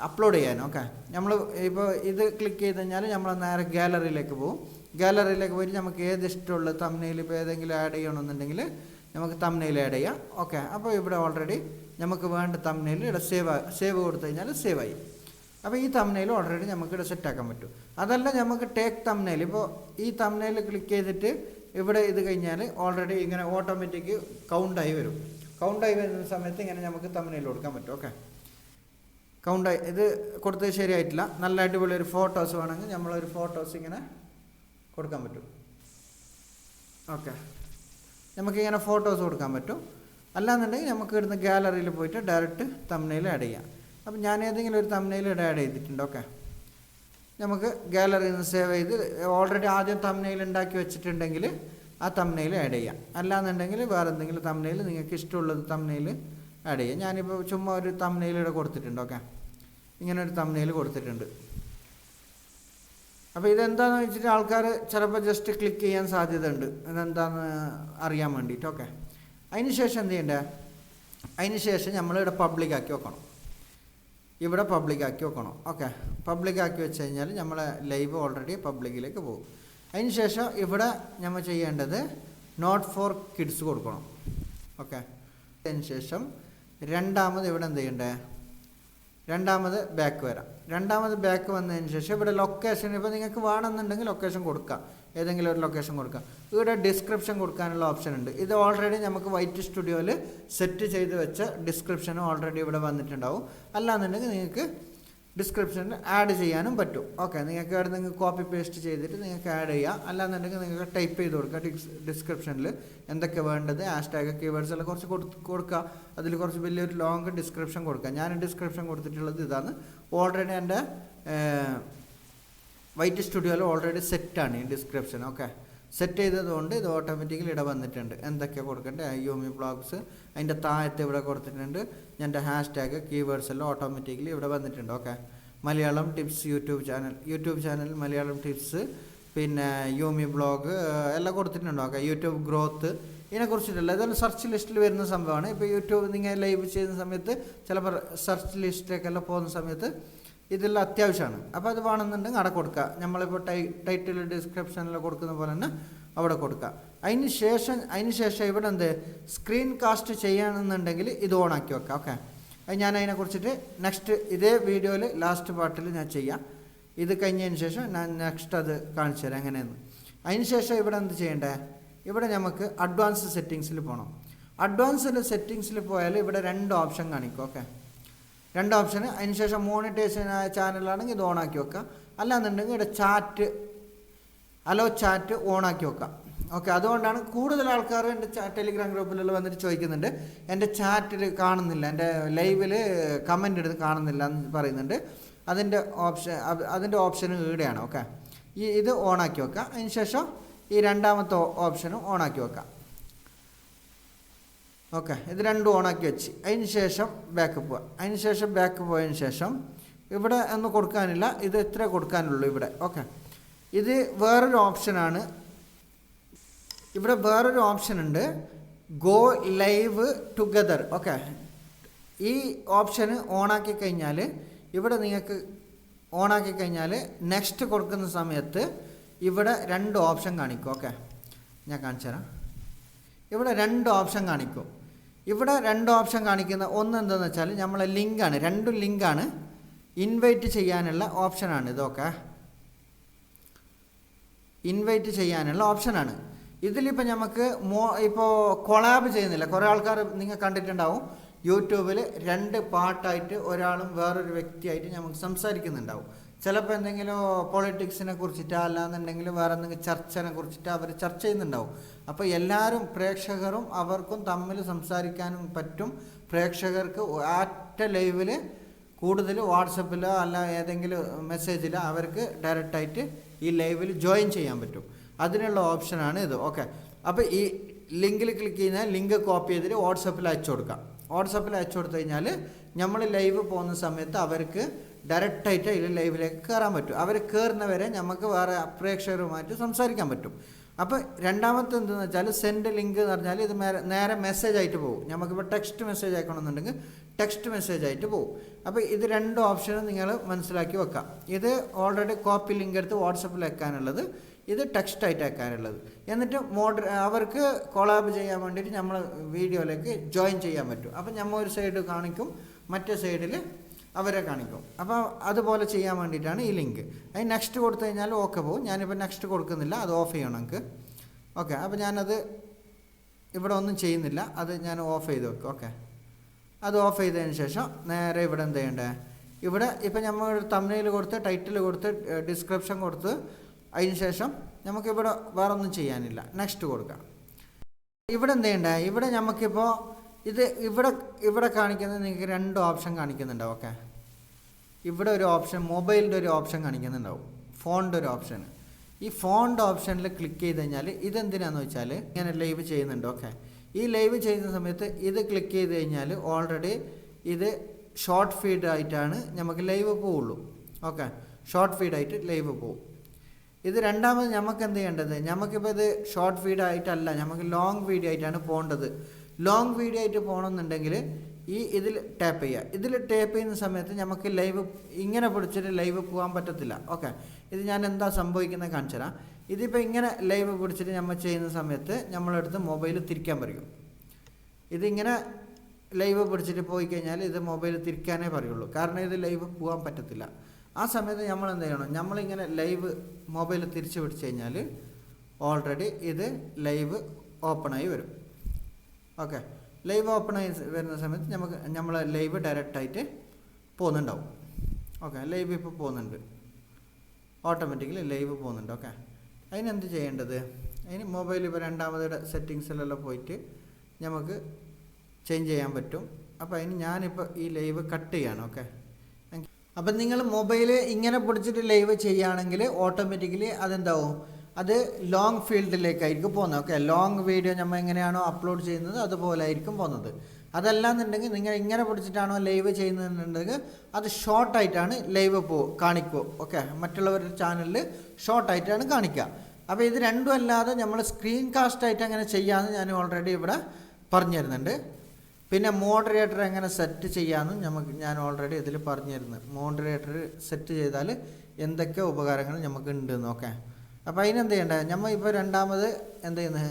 അപ്ലോഡ് ചെയ്യാൻ. ഓക്കെ, നമ്മൾ ഇപ്പോൾ ഇത് ക്ലിക്ക് ചെയ്ത് കഴിഞ്ഞാൽ നമ്മൾ നേരെ ഗാലറിയിലേക്ക് പോകും. ഗാലറിയിലേക്ക് പോയിട്ട് നമുക്ക് ഏത് ഇഷ്ടമുള്ള തംബ്നെയിൽ, ഇപ്പോൾ ഏതെങ്കിലും ആഡ് ചെയ്യണമെന്നുണ്ടെങ്കിൽ നമുക്ക് തംബ്നെയിൽ ആഡ് ചെയ്യാം. ഓക്കെ, അപ്പോൾ ഇവിടെ ഓൾറെഡി നമുക്ക് വേണ്ട തംബ്നെയിൽ ഇവിടെ സേവ് കൊടുത്തു കഴിഞ്ഞാൽ സേവ് ആയി. അപ്പോൾ ഈ തംബ്നെയിൽ ഓൾറെഡി നമുക്ക് ഇവിടെ സെറ്റാക്കാൻ പറ്റും. അതല്ല നമുക്ക് ടേക്ക് തംബ്നെയിൽ, ഇപ്പോൾ ഈ തംബ്നെയിൽ ക്ലിക്ക് ചെയ്തിട്ട് ഇവിടെ ഇത് കഴിഞ്ഞാൽ ഓൾറെഡി ഇങ്ങനെ ഓട്ടോമാറ്റിക് കൗണ്ടായി വരും. കൗണ്ടായി വരുന്ന സമയത്ത് ഇങ്ങനെ നമുക്ക് തംബ്നെയിൽ കൊടുക്കാൻ പറ്റും. ഓക്കെ, കൗണ്ടായി ഇത് കൊടുത്തത് ശരിയായിട്ടില്ല. നല്ല അടിപൊളി ഒരു ഫോട്ടോസ് വേണമെങ്കിൽ നമ്മളൊരു ഫോട്ടോസ് ഇങ്ങനെ കൊടുക്കാൻ പറ്റും. ഓക്കെ, നമുക്കിങ്ങനെ ഫോട്ടോസ് കൊടുക്കാൻ പറ്റും. അല്ലാന്നുണ്ടെങ്കിൽ നമുക്ക് ഇവിടുന്ന് ഗാലറിയിൽ പോയിട്ട് ഡയറക്റ്റ് തംബ്നെയിൽ ആഡ് ചെയ്യാം. അപ്പം ഞാൻ ഏതെങ്കിലും ഒരു തംബ്നെയിൽ ഇവിടെ ആഡ് ചെയ്തിട്ടുണ്ട്. ഓക്കെ, നമുക്ക് ഗാലറിയിൽ നിന്ന് സേവ് ചെയ്ത് ഓൾറെഡി ആദ്യം തംബ്നെയിൽ ഉണ്ടാക്കി വെച്ചിട്ടുണ്ടെങ്കിൽ ആ തംബ്നെയിൽ ആഡ് ചെയ്യാം. അല്ലാന്നുണ്ടെങ്കിൽ വേറെ എന്തെങ്കിലും തംബ്നെയിൽ നിങ്ങൾക്ക് ഇഷ്ടമുള്ളത് തംബ്നെയിൽ ആഡ് ചെയ്യാം. ഞാനിപ്പോൾ ചുമ്മാ ഒരു തംബ്നെയിൽ ഇവിടെ കൊടുത്തിട്ടുണ്ട്. ഓക്കെ, ഇങ്ങനെ ഒരു തംബ്നെയിൽ കൊടുത്തിട്ടുണ്ട്. അപ്പോൾ ഇതെന്താണെന്ന് വെച്ചിട്ട് ആൾക്കാർ ചിലപ്പോൾ ജസ്റ്റ് ക്ലിക്ക് ചെയ്യാൻ സാധ്യതയുണ്ട്, ഇതെന്താണെന്ന് അറിയാൻ വേണ്ടിയിട്ട്. ഓക്കെ, അതിന് ശേഷം എന്ത് ചെയ്യണ്ടേ, അതിന് ശേഷം നമ്മളിവിടെ പബ്ലിക്കാക്കി വെക്കണം. ഇവിടെ പബ്ലിക്കാക്കി വെക്കണം. ഓക്കെ, പബ്ലിക്കാക്കി വെച്ച് കഴിഞ്ഞാൽ നമ്മളെ ലൈവ് ഓൾറെഡി പബ്ലിക്കിലേക്ക് പോകും. അതിന് ശേഷം ഇവിടെ നമ്മൾ ചെയ്യേണ്ടത് നോട്ട് ഫോർ കിഡ്സ് കൊടുക്കണം. ഓക്കെ, അതിന് ശേഷം രണ്ടാമത് ഇവിടെ എന്ത് ചെയ്യണ്ടേ, രണ്ടാമത് ബാക്ക് വരാം. രണ്ടാമത് ബാക്ക് വന്നതിന് ശേഷം ഇവിടെ ലൊക്കേഷൻ, ഇപ്പോൾ നിങ്ങൾക്ക് വേണമെന്നുണ്ടെങ്കിൽ ലൊക്കേഷൻ കൊടുക്കാം, ഏതെങ്കിലും ഒരു ലൊക്കേഷൻ കൊടുക്കാം. ഇവിടെ ഡിസ്ക്രിപ്ഷൻ കൊടുക്കാനുള്ള ഓപ്ഷൻ ഉണ്ട്. ഇത് ഓൾറെഡി നമുക്ക് വൈറ്റ് സ്റ്റുഡിയോയിൽ സെറ്റ് ചെയ്ത് വെച്ച ഡിസ്ക്രിപ്ഷനും ഓൾറെഡി ഇവിടെ വന്നിട്ടുണ്ടാവും. അല്ലാന്നുണ്ടെങ്കിൽ നിങ്ങൾക്ക് ഡിസ്ക്രിപ്ഷനിൽ ആഡ് ചെയ്യാനും പറ്റും. ഓക്കെ, നിങ്ങൾക്ക് അവിടെ നിങ്ങൾ കോപ്പി പേസ്റ്റ് ചെയ്തിട്ട് നിങ്ങൾക്ക് ആഡ് ചെയ്യാം. അല്ലാന്നുണ്ടെങ്കിൽ നിങ്ങൾക്ക് ടൈപ്പ് ചെയ്ത് കൊടുക്കുക ഡിസ്ക്രിപ്ഷനിൽ എന്തൊക്കെ വേണ്ടത്, ഹാഷ്ടാഗ് കീവേഡ്സ് എല്ലാം കുറച്ച് കൊടുക്കുക. അതിൽ കുറച്ച് വലിയൊരു ലോങ് ഡിസ്ക്രിപ്ഷൻ കൊടുക്കുക. ഞാൻ ഡിസ്ക്രിപ്ഷൻ കൊടുത്തിട്ടുള്ളത് ഇതാണ്. ഓൾറെഡി എൻ്റെ വൈറ്റ് സ്റ്റുഡിയോയിൽ ഓൾറെഡി സെറ്റാണ് ഈ ഡിസ്ക്രിപ്ഷൻ. ഓക്കെ, സെറ്റ് ചെയ്തതുകൊണ്ട് ഇത് ഓട്ടോമാറ്റിക്കലി ഇവിടെ വന്നിട്ടുണ്ട്. എന്തൊക്കെ കൊടുക്കേണ്ടത്, യൂമി ബ്ലോഗ്സ് അതിൻ്റെ താഴത്ത് ഇവിടെ കൊടുത്തിട്ടുണ്ട്. എൻ്റെ ഹാഷ്ടാഗ് കീവേഡ്സ് എല്ലാം ഓട്ടോമാറ്റിക്കലി ഇവിടെ വന്നിട്ടുണ്ട്. Okay, Malayalam tips YouTube channel Malayalam tips, പിന്നെ യൂമി ബ്ലോഗ് എല്ലാം കൊടുത്തിട്ടുണ്ട്. ഓക്കെ, യൂട്യൂബ് ഗ്രോത്ത് ഇതിനെക്കുറിച്ചിട്ടുള്ള ഇതെല്ലാം സെർച്ച് ലിസ്റ്റിൽ വരുന്ന സംഭവമാണ്. ഇപ്പോൾ യൂട്യൂബ് നിങ്ങൾ ലൈവ് ചെയ്യുന്ന സമയത്ത് ചിലപ്പോൾ സെർച്ച് ലിസ്റ്റിലേക്കെല്ലാം പോകുന്ന സമയത്ത് ഇതെല്ലാം അത്യാവശ്യമാണ്. അപ്പോൾ അത് വേണമെന്നുണ്ടെങ്കിൽ അവിടെ കൊടുക്കുക. നമ്മളിപ്പോൾ ടൈറ്റിൽ ഡിസ്ക്രിപ്ഷനിൽ കൊടുക്കുന്ന പോലെ തന്നെ അവിടെ കൊടുക്കുക. അതിന് ശേഷം ഇവിടെ എന്ത് സ്ക്രീൻ കാസ്റ്റ് ചെയ്യണമെന്നുണ്ടെങ്കിൽ ഇത് ഓണാക്കി വെക്കാം. ഓക്കെ, അത് ഞാൻ അതിനെക്കുറിച്ചിട്ട് നെക്സ്റ്റ് ഇതേ വീഡിയോയിൽ ലാസ്റ്റ് പാർട്ടിൽ ഞാൻ ചെയ്യാം. ഇത് കഴിഞ്ഞതിന് ശേഷം ഞാൻ നെക്സ്റ്റ് അത് കാണിച്ചു തരാം എങ്ങനെയെന്ന്. അതിന് ശേഷം ഇവിടെ എന്ത് ചെയ്യേണ്ടേ, ഇവിടെ നമുക്ക് അഡ്വാൻസ് സെറ്റിങ്സിൽ പോകണം. അഡ്വാൻസ് സെറ്റിങ്സിൽ പോയാൽ ഇവിടെ 2 ഓപ്ഷൻ കാണിക്കും. ഓക്കെ, 2 ഓപ്ഷന്. അതിന് ശേഷം മോണിറ്റൈസേഷൻ ആയ ചാനലാണെങ്കിൽ ഇത് ഓണാക്കി വെക്കാം. അല്ലാന്നുണ്ടെങ്കിൽ ഇവിടെ അലോ ചാറ്റ് ഓണാക്കി വെക്കാം. ഓക്കെ, അതുകൊണ്ടാണ് കൂടുതൽ ആൾക്കാർ എൻ്റെ ടെലിഗ്രാം ഗ്രൂപ്പിലുള്ള വന്നിട്ട് ചോദിക്കുന്നുണ്ട്, എൻ്റെ ചാറ്റിൽ കാണുന്നില്ല, എൻ്റെ ലൈവിൽ കമൻ്റ് എടുത്ത് കാണുന്നില്ല എന്ന് പറയുന്നുണ്ട്. അതിൻ്റെ ഓപ്ഷൻ ഈടെയാണ്. ഓക്കെ, ഇത് ഓണാക്കി വെക്കാം. അതിന് ശേഷം ഈ രണ്ടാമത്തെ ഓപ്ഷനും ഓണാക്കി വെക്കാം. ഓക്കെ, ഇത് രണ്ടും ഓണാക്കി വെച്ച് അതിന് ശേഷം ബാക്ക് പോവുക. അതിന് ശേഷം ബാക്ക് പോയതിന് ശേഷം ഇവിടെ ഒന്നും കൊടുക്കാനില്ല, ഇത് ഇത്രേ കൊടുക്കാനുള്ളൂ ഇവിടെ. ഓക്കെ, ഇത് വേറൊരു ഓപ്ഷനാണ്. ഇവിടെ വേറൊരു ഓപ്ഷൻ ഉണ്ട്, ഗോ ലൈവ് ടുഗദർ. ഓക്കെ, ഈ ഓപ്ഷന് ഓണാക്കി കഴിഞ്ഞാൽ ഇവിടെ നിങ്ങൾക്ക് ഓണാക്കി കഴിഞ്ഞാൽ നെക്സ്റ്റ് കൊടുക്കുന്ന സമയത്ത് ഇവിടെ 2 ഓപ്ഷൻ കാണിക്കും. ഓക്കെ, ഞാൻ കാണിച്ചു തരാം. ഇവിടെ 2 ഓപ്ഷൻ കാണിക്കും. ഇവിടെ 2 ഓപ്ഷൻ കാണിക്കുന്ന ഒന്ന് എന്താണെന്ന് വെച്ചാൽ നമ്മളെ ലിങ്കാണ്, 2 ലിങ്കാണ്, ഇൻവൈറ്റ് ചെയ്യാനുള്ള ഓപ്ഷനാണ് ഇതൊക്കെ. ഇൻവൈറ്റ് ചെയ്യാനുള്ള ഓപ്ഷനാണ്. ഇതിലിപ്പോൾ നമുക്ക് ഇപ്പോൾ കൊളാബ് ചെയ്യുന്നില്ല. കുറേ ആൾക്കാർ നിങ്ങൾ കണ്ടിട്ടുണ്ടാവും, യൂട്യൂബിൽ 2 പാർട്ടായിട്ട് ഒരാളും വേറൊരു വ്യക്തിയായിട്ട് നമുക്ക് സംസാരിക്കുന്നുണ്ടാവും. ചിലപ്പോൾ എന്തെങ്കിലും പൊളിറ്റിക്സിനെ കുറിച്ചിട്ടോ അല്ലാന്നുണ്ടെങ്കിൽ വേറെ എന്തെങ്കിലും ചർച്ചനെ കുറിച്ചിട്ടോ അവർ ചർച്ച ചെയ്യുന്നുണ്ടാവും. അപ്പോൾ എല്ലാവരും പ്രേക്ഷകരും അവർക്കും തമ്മിൽ സംസാരിക്കാനും പറ്റും. പ്രേക്ഷകർക്ക് ഒറ്റ ലൈവിൽ കൂടുതൽ വാട്സപ്പിലോ അല്ല ഏതെങ്കിലും മെസ്സേജിലോ അവർക്ക് ഡയറക്റ്റായിട്ട് ഈ ലൈവിൽ ജോയിൻ ചെയ്യാൻ പറ്റും. അതിനുള്ള ഓപ്ഷനാണ് ഇത്. ഓക്കെ, അപ്പോൾ ഈ ലിങ്കിൽ ക്ലിക്ക് ചെയ്താൽ ലിങ്ക് കോപ്പി ചെയ്തിട്ട് വാട്സപ്പിൽ അയച്ചു കൊടുക്കാം. വാട്സപ്പിൽ അയച്ചു കൊടുത്തു കഴിഞ്ഞാൽ നമ്മൾ ലൈവ് പോകുന്ന സമയത്ത് അവർക്ക് ഡയറക്റ്റായിട്ട് ഇതിൽ ലൈവിലേക്ക് കയറാൻ പറ്റും. അവർ കയറുന്നവരെ നമുക്ക് വേറെ പ്രേക്ഷകരുമായിട്ട് സംസാരിക്കാൻ പറ്റും. അപ്പോൾ രണ്ടാമത്തെ എന്തെന്ന് വെച്ചാൽ സെൻഡ് ലിങ്ക് എന്ന് പറഞ്ഞാൽ ഇത് നേരെ മെസ്സേജ് ആയിട്ട് പോകും. നമുക്കിപ്പോൾ ടെക്സ്റ്റ് മെസ്സേജ് അയക്കണമെന്നുണ്ടെങ്കിൽ ടെക്സ്റ്റ് മെസ്സേജ് ആയിട്ട് പോകും. അപ്പോൾ ഇത് 2 ഓപ്ഷനും നിങ്ങൾ മനസ്സിലാക്കി വെക്കാം. ഇത് ഓൾറെഡി കോപ്പി ലിങ്ക് എടുത്ത് വാട്സപ്പിൽ വെക്കാനുള്ളത്, ഇത് ടെക്സ്റ്റ് ആയിട്ട് വെക്കാനുള്ളത്. എന്നിട്ട് അവർക്ക് കൊളാബ് ചെയ്യാൻ വേണ്ടിയിട്ട് നമ്മൾ വീഡിയോയിലേക്ക് ജോയിൻ ചെയ്യാൻ പറ്റും. അപ്പോൾ നമ്മൾ ഒരു സൈഡ് കാണിക്കും, മറ്റേ സൈഡിൽ അവരെ കാണിക്കും. അപ്പോൾ അതുപോലെ ചെയ്യാൻ വേണ്ടിയിട്ടാണ് ഈ ലിങ്ക്. അത് നെക്സ്റ്റ് കൊടുത്തു കഴിഞ്ഞാൽ ഓക്കെ പോകും. ഞാനിപ്പോൾ നെക്സ്റ്റ് കൊടുക്കുന്നില്ല, അത് ഓഫ് ചെയ്യണം എനിക്ക്. ഓക്കെ, അപ്പോൾ ഞാനത് ഇവിടെ ഒന്നും ചെയ്യുന്നില്ല, അത് ഞാൻ ഓഫ് ചെയ്ത് വെക്കും. ഓക്കെ, അത് ഓഫ് ചെയ്തതിന് ശേഷം നേരെ ഇവിടെ എന്ത് ചെയ്യേണ്ടത്, ഇവിടെ ഇപ്പോൾ നമ്മൾ തംബ്നെയിൽ കൊടുത്ത് ടൈറ്റിൽ കൊടുത്ത് ഡിസ്ക്രിപ്ഷൻ കൊടുത്ത് അതിന് ശേഷം നമുക്കിവിടെ വേറെ ഒന്നും ചെയ്യാനില്ല, നെക്സ്റ്റ് കൊടുക്കാം. ഇവിടെ എന്ത് ചെയ്യണ്ടേ, ഇവിടെ നമുക്കിപ്പോൾ ഇത് ഇവിടെ കാണിക്കുന്നത് നിങ്ങൾക്ക് 2 ഓപ്ഷൻ കാണിക്കുന്നുണ്ടാവും. ഓക്കെ, ഇവിടെ ഒരു ഓപ്ഷൻ, മൊബൈലിൻ്റെ ഒരു ഓപ്ഷൻ കാണിക്കുന്നുണ്ടാവും, ഫോണിൻ്റെ ഒരു ഓപ്ഷൻ. ഈ ഫോണിൻ്റെ ഓപ്ഷനിൽ ക്ലിക്ക് ചെയ്ത് കഴിഞ്ഞാൽ ഇതെന്തിനാന്ന് വെച്ചാൽ ഇങ്ങനെ ലൈവ് ചെയ്യുന്നുണ്ട്. ഓക്കെ, ഈ ലൈവ് ചെയ്യുന്ന സമയത്ത് ഇത് ക്ലിക്ക് ചെയ്ത് കഴിഞ്ഞാൽ ഓൾറെഡി ഇത് ഷോർട്ട് ഫീഡ് ആയിട്ടാണ് നമുക്ക് ലൈവ് പോവുള്ളൂ. ഓക്കെ, ഷോർട്ട് ഫീഡായിട്ട് ലൈവ് പോവും. ഇത് രണ്ടാമത് നമുക്ക് എന്ത് ചെയ്യേണ്ടത്, നമുക്കിപ്പോൾ ഇത് ഷോർട്ട് ഫീഡ് ആയിട്ടല്ല, നമുക്ക് ലോങ് വീഡിയോ ആയിട്ടാണ് പോകേണ്ടത്. ലോങ് വീഡിയോ ആയിട്ട് പോകണമെന്നുണ്ടെങ്കിൽ ഇതിൽ ടാപ്പ് ചെയ്യുക. ഇതിൽ ടാപ്പ് ചെയ്യുന്ന സമയത്ത് നമുക്ക് ലൈവ് ഇങ്ങനെ പിടിച്ചിട്ട് ലൈവ് പോകാൻ പറ്റത്തില്ല. ഓക്കെ, ഇത് ഞാൻ എന്താ സംഭവിക്കുന്നത് കാണിച്ചു തരാം. ഇതിപ്പോൾ ഇങ്ങനെ ലൈവ് പിടിച്ചിട്ട് നമ്മൾ ചെയ്യുന്ന സമയത്ത് നമ്മളെടുത്ത് മൊബൈൽ തിരിക്കാൻ പറയും. ഇതിങ്ങനെ ലൈവ് പിടിച്ചിട്ട് പോയി കഴിഞ്ഞാൽ ഇത് മൊബൈൽ തിരിക്കാനേ പറയുള്ളൂ, കാരണം ഇത് ലൈവ് പോകാൻ പറ്റത്തില്ല. ആ സമയത്ത് നമ്മൾ എന്ത് ചെയ്യണം, നമ്മളിങ്ങനെ ലൈവ് മൊബൈൽ തിരിച്ച് പിടിച്ച് കഴിഞ്ഞാൽ ഓൾറെഡി ഇത് ലൈവ് ഓപ്പണായി വരും. ഓക്കെ, ലൈവ് ഓപ്പണായി വരുന്ന സമയത്ത് നമ്മൾ ലൈവ് ഡയറക്റ്റായിട്ട് പോകുന്നുണ്ടാവും. ഓക്കെ, ലൈവ് ഇപ്പോൾ പോകുന്നുണ്ട്, ഓട്ടോമാറ്റിക്കലി ലൈവ് പോകുന്നുണ്ട്. ഓക്കെ, അതിനെന്ത് ചെയ്യേണ്ടത്, അതിന് മൊബൈൽ ഇപ്പോൾ രണ്ടാമത് സെറ്റിങ്സിലെല്ലാം പോയിട്ട് നമുക്ക് ചേഞ്ച് ചെയ്യാൻ പറ്റും. അപ്പോൾ അതിന് ഞാനിപ്പോൾ ഈ ലൈവ് കട്ട് ചെയ്യാണ്. ഓക്കെ, അപ്പം നിങ്ങൾ മൊബൈൽ ഇങ്ങനെ പിടിച്ചിട്ട് ലൈവ് ചെയ്യുകയാണെങ്കിൽ ഓട്ടോമാറ്റിക്കലി അതെന്താവും, അത് ലോങ് ഫീൽഡിലേക്കായിരിക്കും പോകുന്നത്. ഓക്കെ, ലോങ് വീഡിയോ നമ്മൾ എങ്ങനെയാണോ അപ്ലോഡ് ചെയ്യുന്നത് അതുപോലെ ആയിരിക്കും പോകുന്നത്. അതല്ലാന്നുണ്ടെങ്കിൽ നിങ്ങൾ ഇങ്ങനെ പിടിച്ചിട്ടാണോ ലൈവ് ചെയ്യുന്നതെന്നുണ്ടെങ്കിൽ അത് ഷോർട്ടായിട്ടാണ് ലൈവ് കാണിക്കുക. ഓക്കെ, മറ്റുള്ളവരുടെ ചാനലിൽ ഷോർട്ടായിട്ടാണ് കാണിക്കുക. അപ്പോൾ ഇത് രണ്ടും അല്ലാതെ നമ്മൾ സ്ക്രീൻ കാസ്റ്റായിട്ട് അങ്ങനെ ചെയ്യാമെന്ന് ഞാൻ ഓൾറെഡി ഇവിടെ പറഞ്ഞു തരുന്നുണ്ട്. പിന്നെ മോഡറേറ്റർ എങ്ങനെ സെറ്റ് ചെയ്യാമെന്നും ഞാൻ ഓൾറെഡി ഇതിൽ പറഞ്ഞു തരുന്നത്. മോഡറേറ്റർ സെറ്റ് ചെയ്താൽ എന്തൊക്കെ ഉപകാരങ്ങൾ നമുക്ക് ഉണ്ടെന്ന്. ഓക്കെ, അപ്പോൾ അതിനെന്ത് ചെയ്യേണ്ടത്, നമ്മൾ ഇപ്പോൾ രണ്ടാമത് എന്ത് ചെയ്യുന്നത്,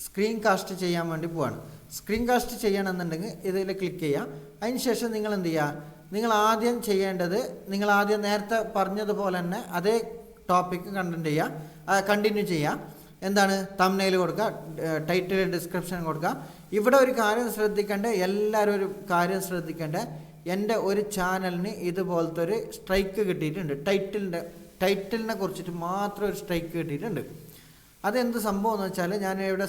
സ്ക്രീൻ കാസ്റ്റ് ചെയ്യാൻ വേണ്ടി പോവാണ്. സ്ക്രീൻ കാസ്റ്റ് ചെയ്യണമെന്നുണ്ടെങ്കിൽ ഇതിൽ ക്ലിക്ക് ചെയ്യുക. അതിന് ശേഷം നിങ്ങൾ എന്ത് ചെയ്യുക, നിങ്ങൾ ആദ്യം ചെയ്യേണ്ടത്, നിങ്ങൾ ആദ്യം നേരത്തെ പറഞ്ഞതുപോലെ തന്നെ അതേ ടോപ്പിക്ക് കണ്ടിന്യൂ ചെയ്യുക. എന്താണ്, തംബ്നെയിൽ കൊടുക്കുക, ടൈറ്റിൽ ഡിസ്ക്രിപ്ഷൻ കൊടുക്കുക. ഇവിടെ ഒരു കാര്യം ശ്രദ്ധിക്കേണ്ട, എല്ലാവരും ഒരു കാര്യം ശ്രദ്ധിക്കേണ്ട, എൻ്റെ ഒരു ചാനലിന് ഇതുപോലത്തെ ഒരു സ്ട്രൈക്ക് കിട്ടിയിട്ടുണ്ട്. ടൈറ്റിലിനെ കുറിച്ചിട്ട് മാത്രം ഒരു സ്ട്രൈക്ക് കിട്ടിയിട്ടുണ്ട്. അതെന്ത് സംഭവം എന്ന് വെച്ചാൽ, ഞാൻ ഇവിടെ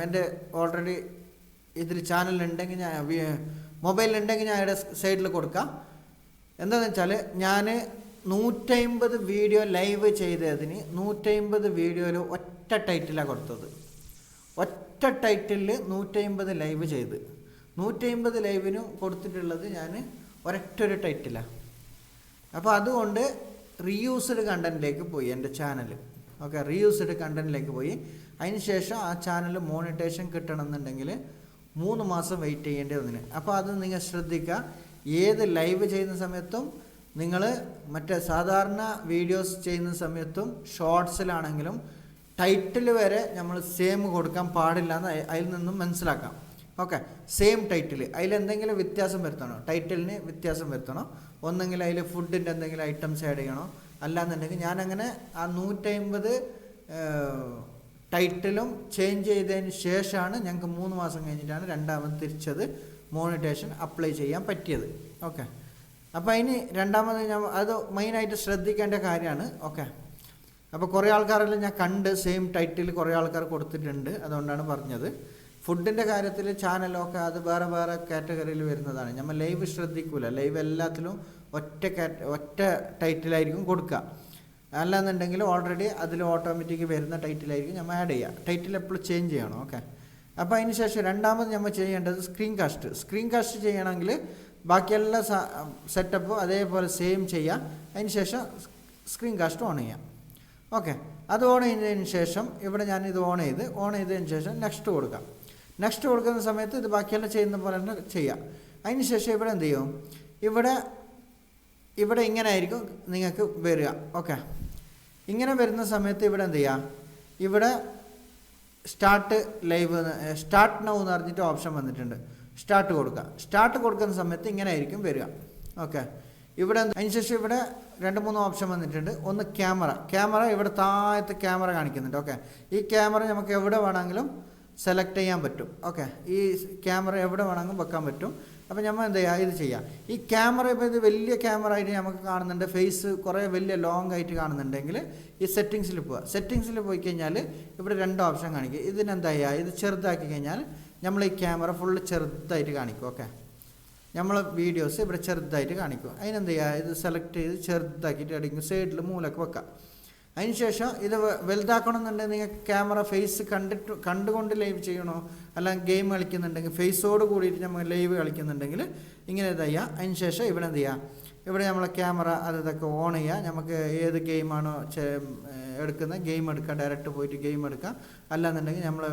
എൻ്റെ ഓൾറെഡി ഇതിൽ ചാനലുണ്ടെങ്കിൽ മൊബൈലുണ്ടെങ്കിൽ ഞാൻ ഇവിടെ സൈഡിൽ കൊടുക്കാം. എന്താണെന്ന് വെച്ചാൽ ഞാൻ 150 വീഡിയോ ലൈവ് ചെയ്തതിന് 150 വീഡിയോയിൽ ഒറ്റ ടൈറ്റിലാണ് കൊടുത്തത്. ഒറ്റ ടൈറ്റിലിൽ 150 ലൈവ് ചെയ്ത് 150 ലൈവിനും കൊടുത്തിട്ടുള്ളത് ഞാൻ ഒരൊറ്റൊരു ടൈറ്റിലാണ്. അപ്പോൾ അതുകൊണ്ട് റീയൂസ്ഡ് കണ്ടൻറ്റിലേക്ക് പോയി എൻ്റെ ചാനൽ. ഓക്കെ, റീയൂസ്ഡ് കണ്ടൻറ്റിലേക്ക് പോയി. അതിന് ശേഷം ആ ചാനൽ മോണിറ്റൈസേഷൻ കിട്ടണമെന്നുണ്ടെങ്കിൽ 3 മാസം വെയിറ്റ് ചെയ്യേണ്ടി വന്നിന്. അപ്പോൾ അത് നിങ്ങൾ ശ്രദ്ധിക്കുക. ഏത് ലൈവ് ചെയ്യുന്ന സമയത്തും നിങ്ങൾ മറ്റേ സാധാരണ വീഡിയോസ് ചെയ്യുന്ന സമയത്തും ഷോർട്സിലാണെങ്കിലും ടൈറ്റിൽ വരെ നമ്മൾ സെയിം കൊടുക്കാൻ പാടില്ല എന്ന് അതിൽ നിന്നും മനസ്സിലാക്കാം. ഓക്കെ, സെയിം ടൈറ്റിൽ, അതിലെന്തെങ്കിലും വ്യത്യാസം വരുത്തണോ, ടൈറ്റിലിന് വ്യത്യാസം വരുത്തണോ, ഒന്നെങ്കിൽ അതിൽ ഫുഡിൻ്റെ എന്തെങ്കിലും ഐറ്റംസ് ആഡ് ചെയ്യണോ, അല്ലാന്നുണ്ടെങ്കിൽ ഞാനങ്ങനെ ആ 150 ടൈറ്റിലും ചേഞ്ച് ചെയ്തതിന് ശേഷമാണ് ഞങ്ങൾക്ക് 3 മാസം കഴിഞ്ഞിട്ടാണ് രണ്ടാമത് തിരിച്ചത് മോണിറ്റൈസേഷൻ അപ്ലൈ ചെയ്യാൻ പറ്റിയത്. ഓക്കെ, അപ്പോൾ അതിന് രണ്ടാമത് അത് മെയിനായിട്ട് ശ്രദ്ധിക്കേണ്ട കാര്യമാണ്. ഓക്കെ, അപ്പോൾ കുറേ ആൾക്കാരെല്ലാം ഞാൻ കണ്ട് സെയിം ടൈറ്റിൽ കുറേ ആൾക്കാർ കൊടുത്തിട്ടുണ്ട്, അതുകൊണ്ടാണ് പറഞ്ഞത്. ഫുഡിൻ്റെ കാര്യത്തിൽ ചാനലൊക്കെ അത് വേറെ വേറെ കാറ്റഗറിയിൽ വരുന്നതാണ്. നമ്മൾ ലൈവ് ശ്രദ്ധിക്കില്ല, ലൈവ് എല്ലാത്തിലും ഒറ്റ ടൈറ്റിലായിരിക്കും കൊടുക്കുക. അല്ലാന്നുണ്ടെങ്കിൽ ഓൾറെഡി അതിൽ ഓട്ടോമാറ്റിക് വരുന്ന ടൈറ്റിലായിരിക്കും നമ്മൾ ആഡ് ചെയ്യുക. ടൈറ്റിൽ എപ്പോഴും ചേഞ്ച് ചെയ്യണം. ഓക്കെ, അപ്പോൾ അതിന് ശേഷം രണ്ടാമത് നമ്മൾ ചെയ്യേണ്ടത് സ്ക്രീൻ കാസ്റ്റ് ചെയ്യണമെങ്കിൽ ബാക്കിയെല്ലാ സെറ്റപ്പും അതേപോലെ സെയിം ചെയ്യാം. അതിന് ശേഷം സ്ക്രീൻ കാസ്റ്റ് ഓൺ ചെയ്യാം. ഓക്കെ, അത് ഓൺ ചെയ്തതിന് ശേഷം ഇവിടെ ഞാനിത് ഓൺ ചെയ്തതിന് ശേഷം നെക്സ്റ്റ് കൊടുക്കാം. നെക്സ്റ്റ് കൊടുക്കുന്ന സമയത്ത് ഇത് ബാക്കിയെല്ലാം ചെയ്യുന്ന പോലെ തന്നെ ചെയ്യാം. അതിന് ശേഷം ഇവിടെ എന്ത് ചെയ്യും, ഇവിടെ ഇങ്ങനെ ആയിരിക്കും നിങ്ങൾക്ക് വരിക. ഓക്കെ, ഇങ്ങനെ വരുന്ന സമയത്ത് ഇവിടെ എന്ത് ചെയ്യുക, ഇവിടെ സ്റ്റാർട്ട് നൗ എന്ന് പറഞ്ഞിട്ട് ഓപ്ഷൻ വന്നിട്ടുണ്ട്. സ്റ്റാർട്ട് കൊടുക്കുന്ന സമയത്ത് ഇങ്ങനെ ആയിരിക്കും വരിക. ഓക്കെ, ഇവിടെ അതിനുശേഷം ഇവിടെ 2-3 ഓപ്ഷൻ വന്നിട്ടുണ്ട്. ഒന്ന് ക്യാമറ ഇവിടെ താഴത്തെ ക്യാമറ കാണിക്കുന്നുണ്ട്. ഓക്കെ, ഈ ക്യാമറ നമുക്ക് എവിടെ വേണമെങ്കിലും സെലക്ട് ചെയ്യാൻ പറ്റും. ഓക്കെ, ഈ ക്യാമറ എവിടെ വേണമെങ്കിലും വെക്കാൻ പറ്റും. അപ്പോൾ നമ്മൾ എന്ത് ചെയ്യുക, ഇത് ചെയ്യാം. ഈ ക്യാമറ ഇപ്പോൾ ഇത് വലിയ ക്യാമറ ആയിട്ട് നമുക്ക് കാണുന്നുണ്ട്, ഫേസ് കുറേ വലിയ ലോങ് ആയിട്ട് കാണുന്നുണ്ടെങ്കിൽ ഈ സെറ്റിങ്സിൽ പോയി കഴിഞ്ഞാൽ ഇവിടെ 2 ഓപ്ഷൻ കാണിക്കും. ഇതിനെന്താ ചെയ്യുക, ഇത് ചെറുതാക്കി കഴിഞ്ഞാൽ നമ്മൾ ഈ ക്യാമറ ഫുള്ള് ചെറുതായിട്ട് കാണിക്കും. ഓക്കെ, നമ്മൾ വീഡിയോസ് ഇവിടെ ചെറുതായിട്ട് കാണിക്കും. അതിനെന്ത് ചെയ്യുക, ഇത് സെലക്ട് ചെയ്ത് ചെറുതാക്കിയിട്ട് അടിക്കും, സൈഡിൽ മൂലൊക്കെ വെക്കാം. അതിനുശേഷം ഇത് വലുതാക്കണം എന്നുണ്ടെങ്കിൽ നിങ്ങൾക്ക് ക്യാമറ ഫേസ് കണ്ടുകൊണ്ട് ലൈവ് ചെയ്യണോ, അല്ലെങ്കിൽ ഗെയിം കളിക്കുന്നുണ്ടെങ്കിൽ ഫേസോട് കൂടിയിട്ട് നമ്മൾ ലൈവ് കളിക്കുന്നുണ്ടെങ്കിൽ ഇങ്ങനെ ഇത് ചെയ്യുക. അതിന് ശേഷം ഇവിടെ എന്ത് ചെയ്യുക, ഇവിടെ നമ്മളെ ക്യാമറ ഇതൊക്കെ ഓൺ ചെയ്യുക. നമുക്ക് ഏത് ഗെയിമാണോ എടുക്കുന്നത് ഗെയിം എടുക്കുക, ഡയറക്റ്റ് പോയിട്ട് ഗെയിം എടുക്കുക. അല്ലാന്നുണ്ടെങ്കിൽ നമ്മൾ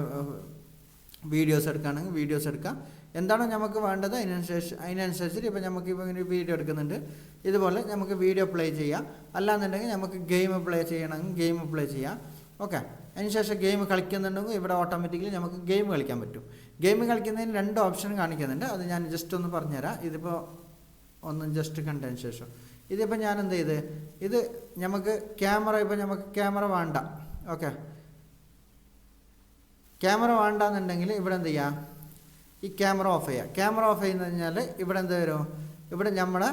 വീഡിയോസ് എടുക്കുകയാണെങ്കിൽ വീഡിയോസ് എടുക്കാം. എന്താണോ നമുക്ക് വേണ്ടത് അതിനനുസരിച്ചിട്ട് ഇപ്പോൾ നമുക്ക് ഇപ്പോൾ ഇങ്ങനെ വീഡിയോ എടുക്കുന്നുണ്ട്, ഇതുപോലെ നമുക്ക് വീഡിയോ പ്ലേ ചെയ്യാം. അല്ലാന്നുണ്ടെങ്കിൽ നമുക്ക് ഗെയിം പ്ലേ ചെയ്യണമെങ്കിൽ ഗെയിം പ്ലേ ചെയ്യാം. ഓക്കെ, അതിനുശേഷം ഗെയിം കളിക്കുന്നുണ്ടെങ്കിൽ ഇവിടെ ഓട്ടോമാറ്റിക്കലി നമുക്ക് ഗെയിം കളിക്കാൻ പറ്റും. ഗെയിം കളിക്കുന്നതിന് 2 ഓപ്ഷൻ കാണിക്കുന്നുണ്ട്. അത് ഞാൻ ജസ്റ്റ് ഒന്ന് പറഞ്ഞുതരാം. ഇതിപ്പോൾ ഒന്ന് ജസ്റ്റ് കണ്ടതിന് ശേഷം ഇതിപ്പോൾ ഞാൻ എന്ത് ചെയ്ത്, ഇത് നമുക്ക് ക്യാമറ വേണ്ട. ഓക്കെ, ക്യാമറ വേണ്ടാന്നുണ്ടെങ്കിൽ ഇവിടെ എന്ത് ചെയ്യാം, ഈ ക്യാമറ ഓഫ് ചെയ്യുന്ന കഴിഞ്ഞാൽ ഇവിടെ എന്ത് വരും, ഇവിടെ നമ്മളെ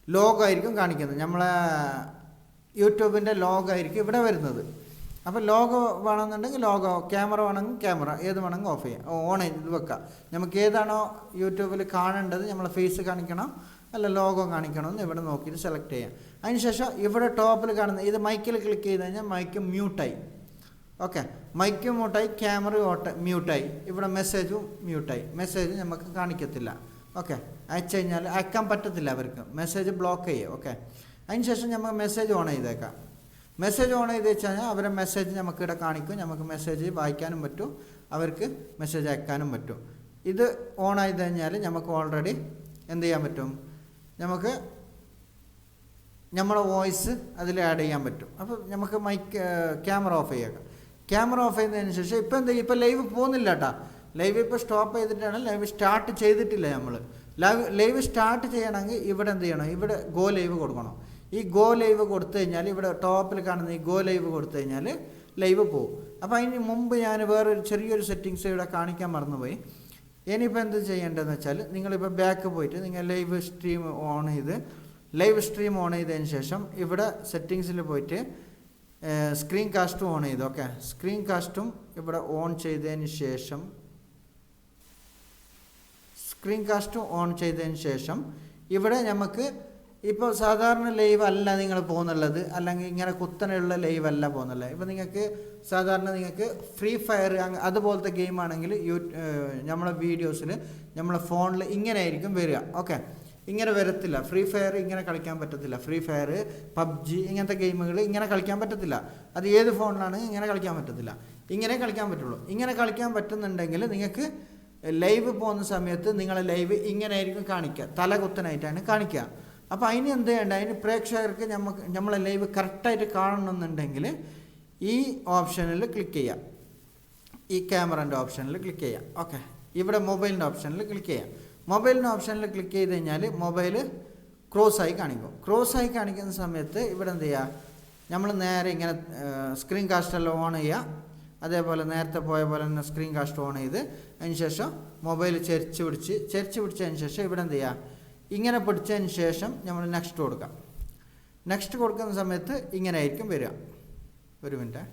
ലോഗോ ആയിരിക്കും കാണിക്കുന്നത്, നമ്മളെ യൂട്യൂബിൻ്റെ ലോഗോ ആയിരിക്കും ഇവിടെ വരുന്നത്. അപ്പോൾ ലോഗോ വേണമെന്നുണ്ടെങ്കിൽ ലോഗോ, ക്യാമറ വേണമെങ്കിൽ ക്യാമറ, ഏത് വേണമെങ്കിൽ ഓഫ് ചെയ്യാം, ഓൺ ചെയ്ത് വെക്കാം. നമുക്ക് ഏതാണോ യൂട്യൂബിൽ കാണേണ്ടത്, നമ്മളെ ഫേസ് കാണിക്കണം അല്ല ലോഗോ കാണിക്കണമെന്ന് ഇവിടെ നോക്കിയിട്ട് സെലക്ട് ചെയ്യാം. അതിനുശേഷം ഇവിടെ ടോപ്പിൽ കാണുന്ന ഇത് മൈക്കിൽ ക്ലിക്ക് ചെയ്ത് കഴിഞ്ഞാൽ മൈക്ക് മ്യൂട്ടായി. ഓക്കെ, മൈക്ക് മ്യൂട്ടായി, ക്യാമറ മ്യൂട്ടായി, ഇവിടെ മെസ്സേജും മ്യൂട്ടായി, മെസ്സേജ് നമുക്ക് കാണിക്കത്തില്ല. ഓക്കെ, അയച്ചു കഴിഞ്ഞാൽ അയക്കാൻ പറ്റത്തില്ല, അവർക്ക് മെസ്സേജ് ബ്ലോക്ക് ചെയ്യുക. ഓക്കെ, അതിനുശേഷം നമുക്ക് മെസ്സേജ് ഓൺ ചെയ്തേക്കാം. മെസ്സേജ് ഓൺ ചെയ്ത് വെച്ച് കഴിഞ്ഞാൽ അവരുടെ മെസ്സേജ് നമുക്ക് ഇവിടെ കാണിക്കും, നമുക്ക് മെസ്സേജ് വായിക്കാനും പറ്റും, അവർക്ക് മെസ്സേജ് അയക്കാനും പറ്റും. ഇത് ഓൺ ചെയ്ത് കഴിഞ്ഞാൽ നമുക്ക് ഓൾറെഡി എന്ത് ചെയ്യാൻ പറ്റും, നമുക്ക് നമ്മുടെ വോയിസ് അതിൽ ആഡ് ചെയ്യാൻ പറ്റും. അപ്പോൾ നമുക്ക് ക്യാമറ ഓഫ് ചെയ്യാം. ക്യാമറ ഓഫ് ചെയ്തതിന് ശേഷം ഇപ്പോൾ എന്ത് ചെയ്യും, ഇപ്പോൾ ലൈവ് പോകുന്നില്ല കേട്ടോ. ലൈവ് ഇപ്പോൾ സ്റ്റോപ്പ് ചെയ്തിട്ടാണ്, ലൈവ് സ്റ്റാർട്ട് ചെയ്തിട്ടില്ല. നമ്മൾ ലൈവ് സ്റ്റാർട്ട് ചെയ്യണമെങ്കിൽ ഇവിടെ എന്ത് ചെയ്യണം, ഇവിടെ ഗോ ലൈവ് കൊടുക്കണം. ഈ ഗോ ലൈവ് കൊടുത്തു കഴിഞ്ഞാൽ ഇവിടെ ടോപ്പിൽ കാണുന്ന ഈ ഗോ ലൈവ് കൊടുത്തു കഴിഞ്ഞാൽ ലൈവ് പോകും. അപ്പോൾ അതിന് മുമ്പ് ഞാൻ വേറൊരു ചെറിയൊരു സെറ്റിങ്സ് ഇവിടെ കാണിക്കാൻ മറന്നുപോയി. ഇനിയിപ്പോൾ എന്ത് ചെയ്യേണ്ടതെന്ന് വെച്ചാൽ നിങ്ങളിപ്പോൾ ബാക്ക് പോയിട്ട് നിങ്ങൾ ലൈവ് സ്ട്രീം ഓൺ ചെയ്തതിന് ശേഷം ഇവിടെ സെറ്റിങ്സിൽ പോയിട്ട് സ്ക്രീൻ കാസ്റ്റും ഓൺ ചെയ്തു. ഓക്കെ, സ്ക്രീൻ കാസ്റ്റും ഇവിടെ ഓൺ ചെയ്തതിന് ശേഷം ഇവിടെ നമുക്ക് ഇപ്പോൾ സാധാരണ ലൈവ് അല്ല നിങ്ങൾ പോകുന്നുള്ളത്, അല്ലെങ്കിൽ ഇങ്ങനെ കുത്തനെയുള്ള ലൈവ് അല്ല പോകുന്നുള്ളത്. ഇപ്പോൾ നിങ്ങൾക്ക് സാധാരണ നിങ്ങൾക്ക് ഫ്രീ ഫയർ അതുപോലത്തെ ഗെയിം ആണെങ്കിൽ നമ്മളെ വീഡിയോസിൽ നമ്മളെ ഫോണിൽ ഇങ്ങനെ ആയിരിക്കും വരിക. ഓക്കെ, ഇങ്ങനെ വരത്തില്ല. ഫ്രീ ഫയർ ഇങ്ങനെ കളിക്കാൻ പറ്റത്തില്ല. ഫ്രീ ഫയർ, പബ്ജി ഇങ്ങനത്തെ ഗെയിമുകൾ ഇങ്ങനെ കളിക്കാൻ പറ്റത്തില്ല. അത് ഏത് ഫോണിലാണ് ഇങ്ങനെ കളിക്കാൻ പറ്റത്തില്ല. ഇങ്ങനെ കളിക്കാൻ പറ്റുള്ളൂ. ഇങ്ങനെ കളിക്കാൻ പറ്റുന്നുണ്ടെങ്കിൽ നിങ്ങൾക്ക് ലൈവ് പോകുന്ന സമയത്ത് നിങ്ങളെ ലൈവ് ഇങ്ങനെ ആയിരിക്കും കാണിക്കുക, തലകുത്തനായിട്ടാണ് കാണിക്കുക. അപ്പോൾ അതിന് എന്ത് ചെയ്യേണ്ട, അതിന് പ്രേക്ഷകർക്ക് നമ്മളെ ലൈവ് കറക്റ്റായിട്ട് കാണണമെന്നുണ്ടെങ്കിൽ ഈ ഓപ്ഷനിൽ ക്ലിക്ക് ചെയ്യാം. ഈ ക്യാമറൻ്റെ ഓപ്ഷനിൽ ക്ലിക്ക് ചെയ്യാം. ഓക്കെ, ഇവിടെ മൊബൈലിൻ്റെ ഓപ്ഷനിൽ ക്ലിക്ക് ചെയ്യാം. മൊബൈലിൻ്റെ ഓപ്ഷനിൽ ക്ലിക്ക് ചെയ്ത് കഴിഞ്ഞാൽ മൊബൈൽ ക്രോസായി കാണിക്കും. ക്രോസായി കാണിക്കുന്ന സമയത്ത് ഇവിടെ എന്ത് ചെയ്യുക, നമ്മൾ നേരെ ഇങ്ങനെ സ്ക്രീൻ കാസ്റ്റെല്ലാം ഓൺ ചെയ്യുക. അതേപോലെ നേരത്തെ പോയ പോലെ തന്നെ സ്ക്രീൻ കാസ്റ്റ് ഓൺ ചെയ്ത് അതിന് ശേഷം മൊബൈൽ ചെരിച്ച് പിടിച്ചതിന് ശേഷം ഇവിടെ എന്ത് ചെയ്യുക, ഇങ്ങനെ പിടിച്ചതിന് ശേഷം നമ്മൾ നെക്സ്റ്റ് കൊടുക്കാം. നെക്സ്റ്റ് കൊടുക്കുന്ന സമയത്ത് ഇങ്ങനെ ആയിരിക്കും വരിക. ഒരു മിനിറ്റ്,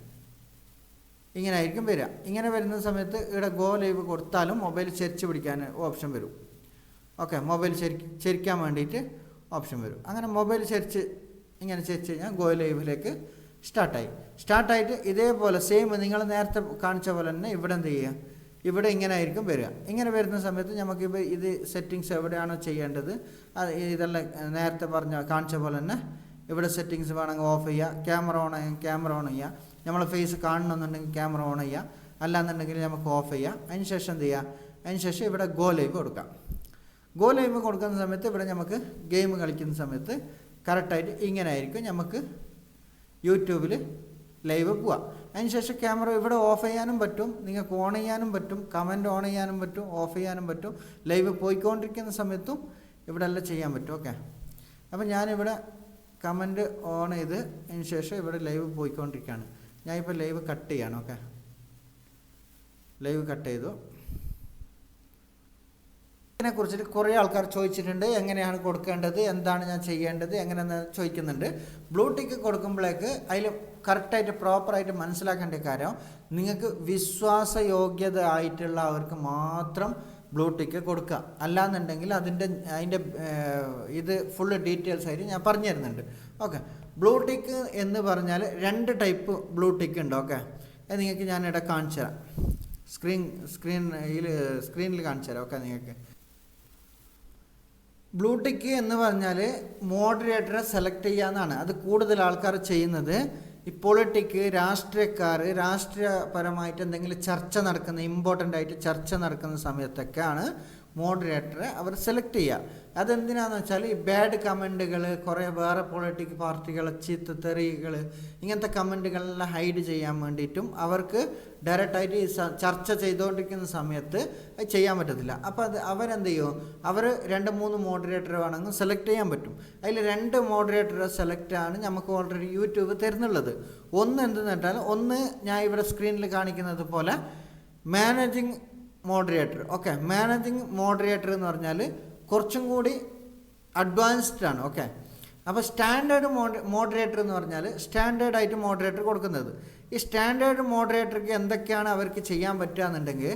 ഇങ്ങനെ ആയിരിക്കും വരിക. ഇങ്ങനെ വരുന്ന സമയത്ത് ഇവിടെ ഗോ ലൈവ് കൊടുത്താലും മൊബൈൽ ചെരിച്ച് പിടിക്കാൻ ഓപ്ഷൻ വരും. ഓക്കെ, മൊബൈൽ ചെരിക്കാൻ വേണ്ടിയിട്ട് ഓപ്ഷൻ വരും. അങ്ങനെ മൊബൈൽ ഇങ്ങനെ ചെരിച്ച് കഴിഞ്ഞാൽ ഗോ ലൈവിലേക്ക് സ്റ്റാർട്ടായിട്ട് ഇതേപോലെ സെയിം നിങ്ങൾ നേരത്തെ കാണിച്ച പോലെ തന്നെ ഇവിടെ എന്ത് ചെയ്യുക, ഇവിടെ ഇങ്ങനെ ആയിരിക്കും വരിക. ഇങ്ങനെ വരുന്ന സമയത്ത് നമുക്കിപ്പോൾ ഇത് സെറ്റിങ്സ് എവിടെയാണോ ചെയ്യേണ്ടത് ഇതെല്ലാം നേരത്തെ കാണിച്ച പോലെ തന്നെ ഇവിടെ സെറ്റിങ്സ് വേണമെങ്കിൽ ഓഫ് ചെയ്യുക. ക്യാമറ ഓൺ ചെയ്യുക. നമ്മളെ ഫേസ് കാണണമെന്നുണ്ടെങ്കിൽ ക്യാമറ ഓൺ ചെയ്യുക, അല്ലാന്നുണ്ടെങ്കിൽ നമുക്ക് ഓഫ് ചെയ്യുക. അതിന് ശേഷം എന്ത് ചെയ്യുക, അതിന് ശേഷം ഇവിടെ ഗോ ലൈവ് കൊടുക്കാം. ഗോ ലൈവ് കൊടുക്കുന്ന സമയത്ത് ഇവിടെ നമുക്ക് ഗെയിം കളിക്കുന്ന സമയത്ത് കറക്റ്റായിട്ട് ഇങ്ങനെ ആയിരിക്കും നമുക്ക് യൂട്യൂബിൽ ലൈവ് പോവാം. അതിന് ശേഷം ക്യാമറ ഇവിടെ ഓഫ് ചെയ്യാനും പറ്റും, നിങ്ങൾക്ക് ഓൺ ചെയ്യാനും പറ്റും, കമൻറ്റ് ഓൺ ചെയ്യാനും പറ്റും, ഓഫ് ചെയ്യാനും പറ്റും. ലൈവ് പോയിക്കൊണ്ടിരിക്കുന്ന സമയത്തും ഇവിടെ എല്ലാം ചെയ്യാൻ പറ്റും. ഓക്കെ, അപ്പോൾ ഞാനിവിടെ കമൻറ്റ് ഓൺ ചെയ്ത് അതിന് ശേഷം ഇവിടെ ലൈവ് പോയിക്കൊണ്ടിരിക്കുകയാണ്. ഞാനിപ്പോൾ ലൈവ് കട്ട് ചെയ്യാണ്. ഓക്കെ, ലൈവ് കട്ട് ചെയ്തു. ഇതിനെക്കുറിച്ചിട്ട് കുറേ ആൾക്കാർ ചോദിച്ചിട്ടുണ്ട്, എങ്ങനെയാണ് കൊടുക്കേണ്ടത്, എന്താണ് ഞാൻ ചെയ്യേണ്ടത്, എങ്ങനെയെന്ന് ചോദിക്കുന്നുണ്ട്. ബ്ലൂ ടിക്ക് കൊടുക്കുമ്പോഴേക്ക് അതിൽ കറക്റ്റായിട്ട് പ്രോപ്പറായിട്ട് മനസ്സിലാക്കേണ്ട കാര്യം, നിങ്ങൾക്ക് വിശ്വാസയോഗ്യത ആയിട്ടുള്ള അവർക്ക് മാത്രം ബ്ലൂ ടിക്ക് കൊടുക്കുക. അല്ലാന്നുണ്ടെങ്കിൽ അതിൻ്റെ ഇത് ഫുള്ള് ഡീറ്റെയിൽസ് ആയിട്ട് ഞാൻ പറഞ്ഞു തരുന്നുണ്ട്. ഓക്കെ, ബ്ലൂ ടിക്ക് എന്ന് പറഞ്ഞാൽ 2 ടൈപ്പ് ബ്ലൂ ടിക്ക് ഉണ്ട്. ഓക്കെ, അത് നിങ്ങൾക്ക് ഞാനിവിടെ കാണിച്ചു തരാം. സ്ക്രീനിൽ കാണിച്ചു തരാം. ഓക്കെ, നിങ്ങൾക്ക് ബ്ലൂ ടിക്ക് എന്ന് പറഞ്ഞാൽ മോഡറേറ്ററെ സെലക്ട് ചെയ്യാന്നാണ്. അത് കൂടുതൽ ആൾക്കാർ ചെയ്യുന്നത് ഈ പൊളിറ്റിക്ക്, രാഷ്ട്രീയപരമായിട്ട് എന്തെങ്കിലും ചർച്ച നടക്കുന്ന, ഇമ്പോർട്ടൻ്റ് ആയിട്ട് ചർച്ച നടക്കുന്ന സമയത്തൊക്കെയാണ് മോഡറേറ്ററെ അവർ സെലക്ട് ചെയ്യുക. അതെന്തിനാന്ന് വെച്ചാൽ ഈ ബാഡ് കമൻറ്റുകൾ, കുറേ വേറെ പൊളിറ്റിക് പാർട്ടികളെ ചീത്തത്തെറികൾ, ഇങ്ങനത്തെ കമൻറ്റുകളെല്ലാം ഹൈഡ് ചെയ്യാൻ വേണ്ടിയിട്ടും അവർക്ക് ഡയറക്റ്റായിട്ട് ഈ ചർച്ച ചെയ്തുകൊണ്ടിരിക്കുന്ന സമയത്ത് അത് ചെയ്യാൻ പറ്റത്തില്ല. അപ്പോൾ അവരെന്ത് ചെയ്യും, അവർ 2-3 മോഡറേറ്റർ വേണമെങ്കിൽ സെലക്ട് ചെയ്യാൻ പറ്റും. അതിൽ 2 മോഡറേറ്ററെ സെലക്റ്റാണ് നമുക്ക് ഓൾറെഡി യൂട്യൂബ് തരുന്നുള്ളത്. ഒന്ന് എന്തെന്ന് വെച്ചാൽ, ഒന്ന് ഞാൻ ഇവിടെ സ്ക്രീനിൽ കാണിക്കുന്നത് പോലെ managing moderator. Okay, managing moderator എന്ന് പറഞ്ഞാൽ കുറച്ചും കൂടി അഡ്വാൻസ്ഡ് ആണ്. ഓക്കെ, അപ്പോൾ സ്റ്റാൻഡേർഡ് മോഡറേറ്റർ എന്ന് പറഞ്ഞാൽ സ്റ്റാൻഡേർഡായിട്ട് മോഡറേറ്റർ കൊടുക്കുന്നത്. ഈ സ്റ്റാൻഡേർഡ് മോഡറേറ്റർക്ക് എന്തൊക്കെയാണ് അവർക്ക് ചെയ്യാൻ പറ്റുക എന്നുണ്ടെങ്കിൽ,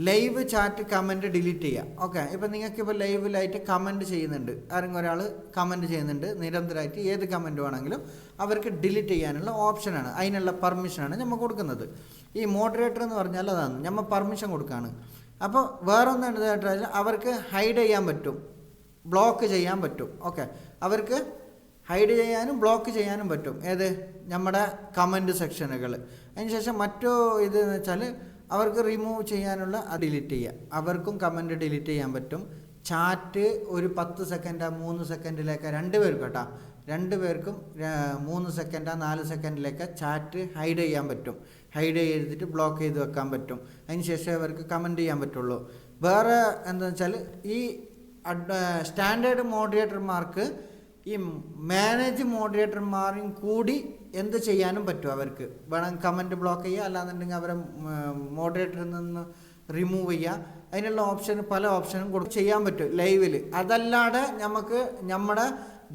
ലൈവ് ചാറ്റ് കമൻറ്റ് ഡിലീറ്റ് ചെയ്യുക. ഓക്കെ, ഇപ്പോൾ നിങ്ങൾക്കിപ്പോൾ ലൈവിലായിട്ട് കമൻറ്റ് ചെയ്യുന്നുണ്ട്, ആരെങ്കിലും ഒരാൾ കമൻറ്റ് ചെയ്യുന്നുണ്ട് നിരന്തരമായിട്ട്, ഏത് കമൻറ്റ് വേണമെങ്കിലും അവർക്ക് ഡിലീറ്റ് ചെയ്യാനുള്ള ഓപ്ഷനാണ്, അതിനുള്ള പെർമിഷനാണ് നമ്മൾ കൊടുക്കുന്നത്. ഈ മോഡറേറ്റർ എന്ന് പറഞ്ഞാൽ അതാണ്, നമ്മൾ പെർമിഷൻ കൊടുക്കുകയാണ്. അപ്പോൾ വേറൊന്നും എന്താണെന്ന് അവർക്ക് ഹൈഡ് ചെയ്യാൻ പറ്റും, ബ്ലോക്ക് ചെയ്യാൻ പറ്റും. ഓക്കെ, അവർക്ക് ഹൈഡ് ചെയ്യാനും ബ്ലോക്ക് ചെയ്യാനും പറ്റും. ഏത്, നമ്മുടെ കമൻറ്റ് സെക്ഷനുകൾ. അതിനുശേഷം മറ്റു ഇതെന്ന് വെച്ചാൽ അവർക്ക് റിമൂവ് ചെയ്യാനുള്ള ഡിലീറ്റ് ചെയ്യുക, അവർക്കും കമൻറ്റ് ഡിലീറ്റ് ചെയ്യാൻ പറ്റും. ചാറ്റ് ഒരു 10 സെക്കൻഡോ 3 സെക്കൻഡിലേക്ക് 2 പേർക്കും കേട്ടോ, 2 പേർക്കും 3 സെക്കൻഡോ 4 സെക്കൻഡിലേക്ക് ചാറ്റ് ഹൈഡ് ചെയ്യാൻ പറ്റും. ഹൈഡ് ചെയ്തിട്ട് ബ്ലോക്ക് ചെയ്ത് വെക്കാൻ പറ്റും. അതിന് ശേഷം അവർക്ക് കമൻറ്റ് ചെയ്യാൻ പറ്റുള്ളൂ. വേറെ എന്താണെന്ന് വെച്ചാൽ ഈ സ്റ്റാൻഡേർഡ് മോഡറേറ്റർമാർക്ക് ഈ മാനേജ് മോഡറേറ്റർമാരും കൂടി എന്ത് ചെയ്യാനും പറ്റും. അവർക്ക് വേണം കമൻറ്റ് ബ്ലോക്ക് ചെയ്യുക, അല്ലാന്നുണ്ടെങ്കിൽ അവരെ മോഡറേറ്ററിൽ നിന്ന് റിമൂവ് ചെയ്യുക. അതിനുള്ള പല ഓപ്ഷനും ചെയ്യാൻ പറ്റും ലൈവിൽ. അതല്ലാതെ നമുക്ക് നമ്മുടെ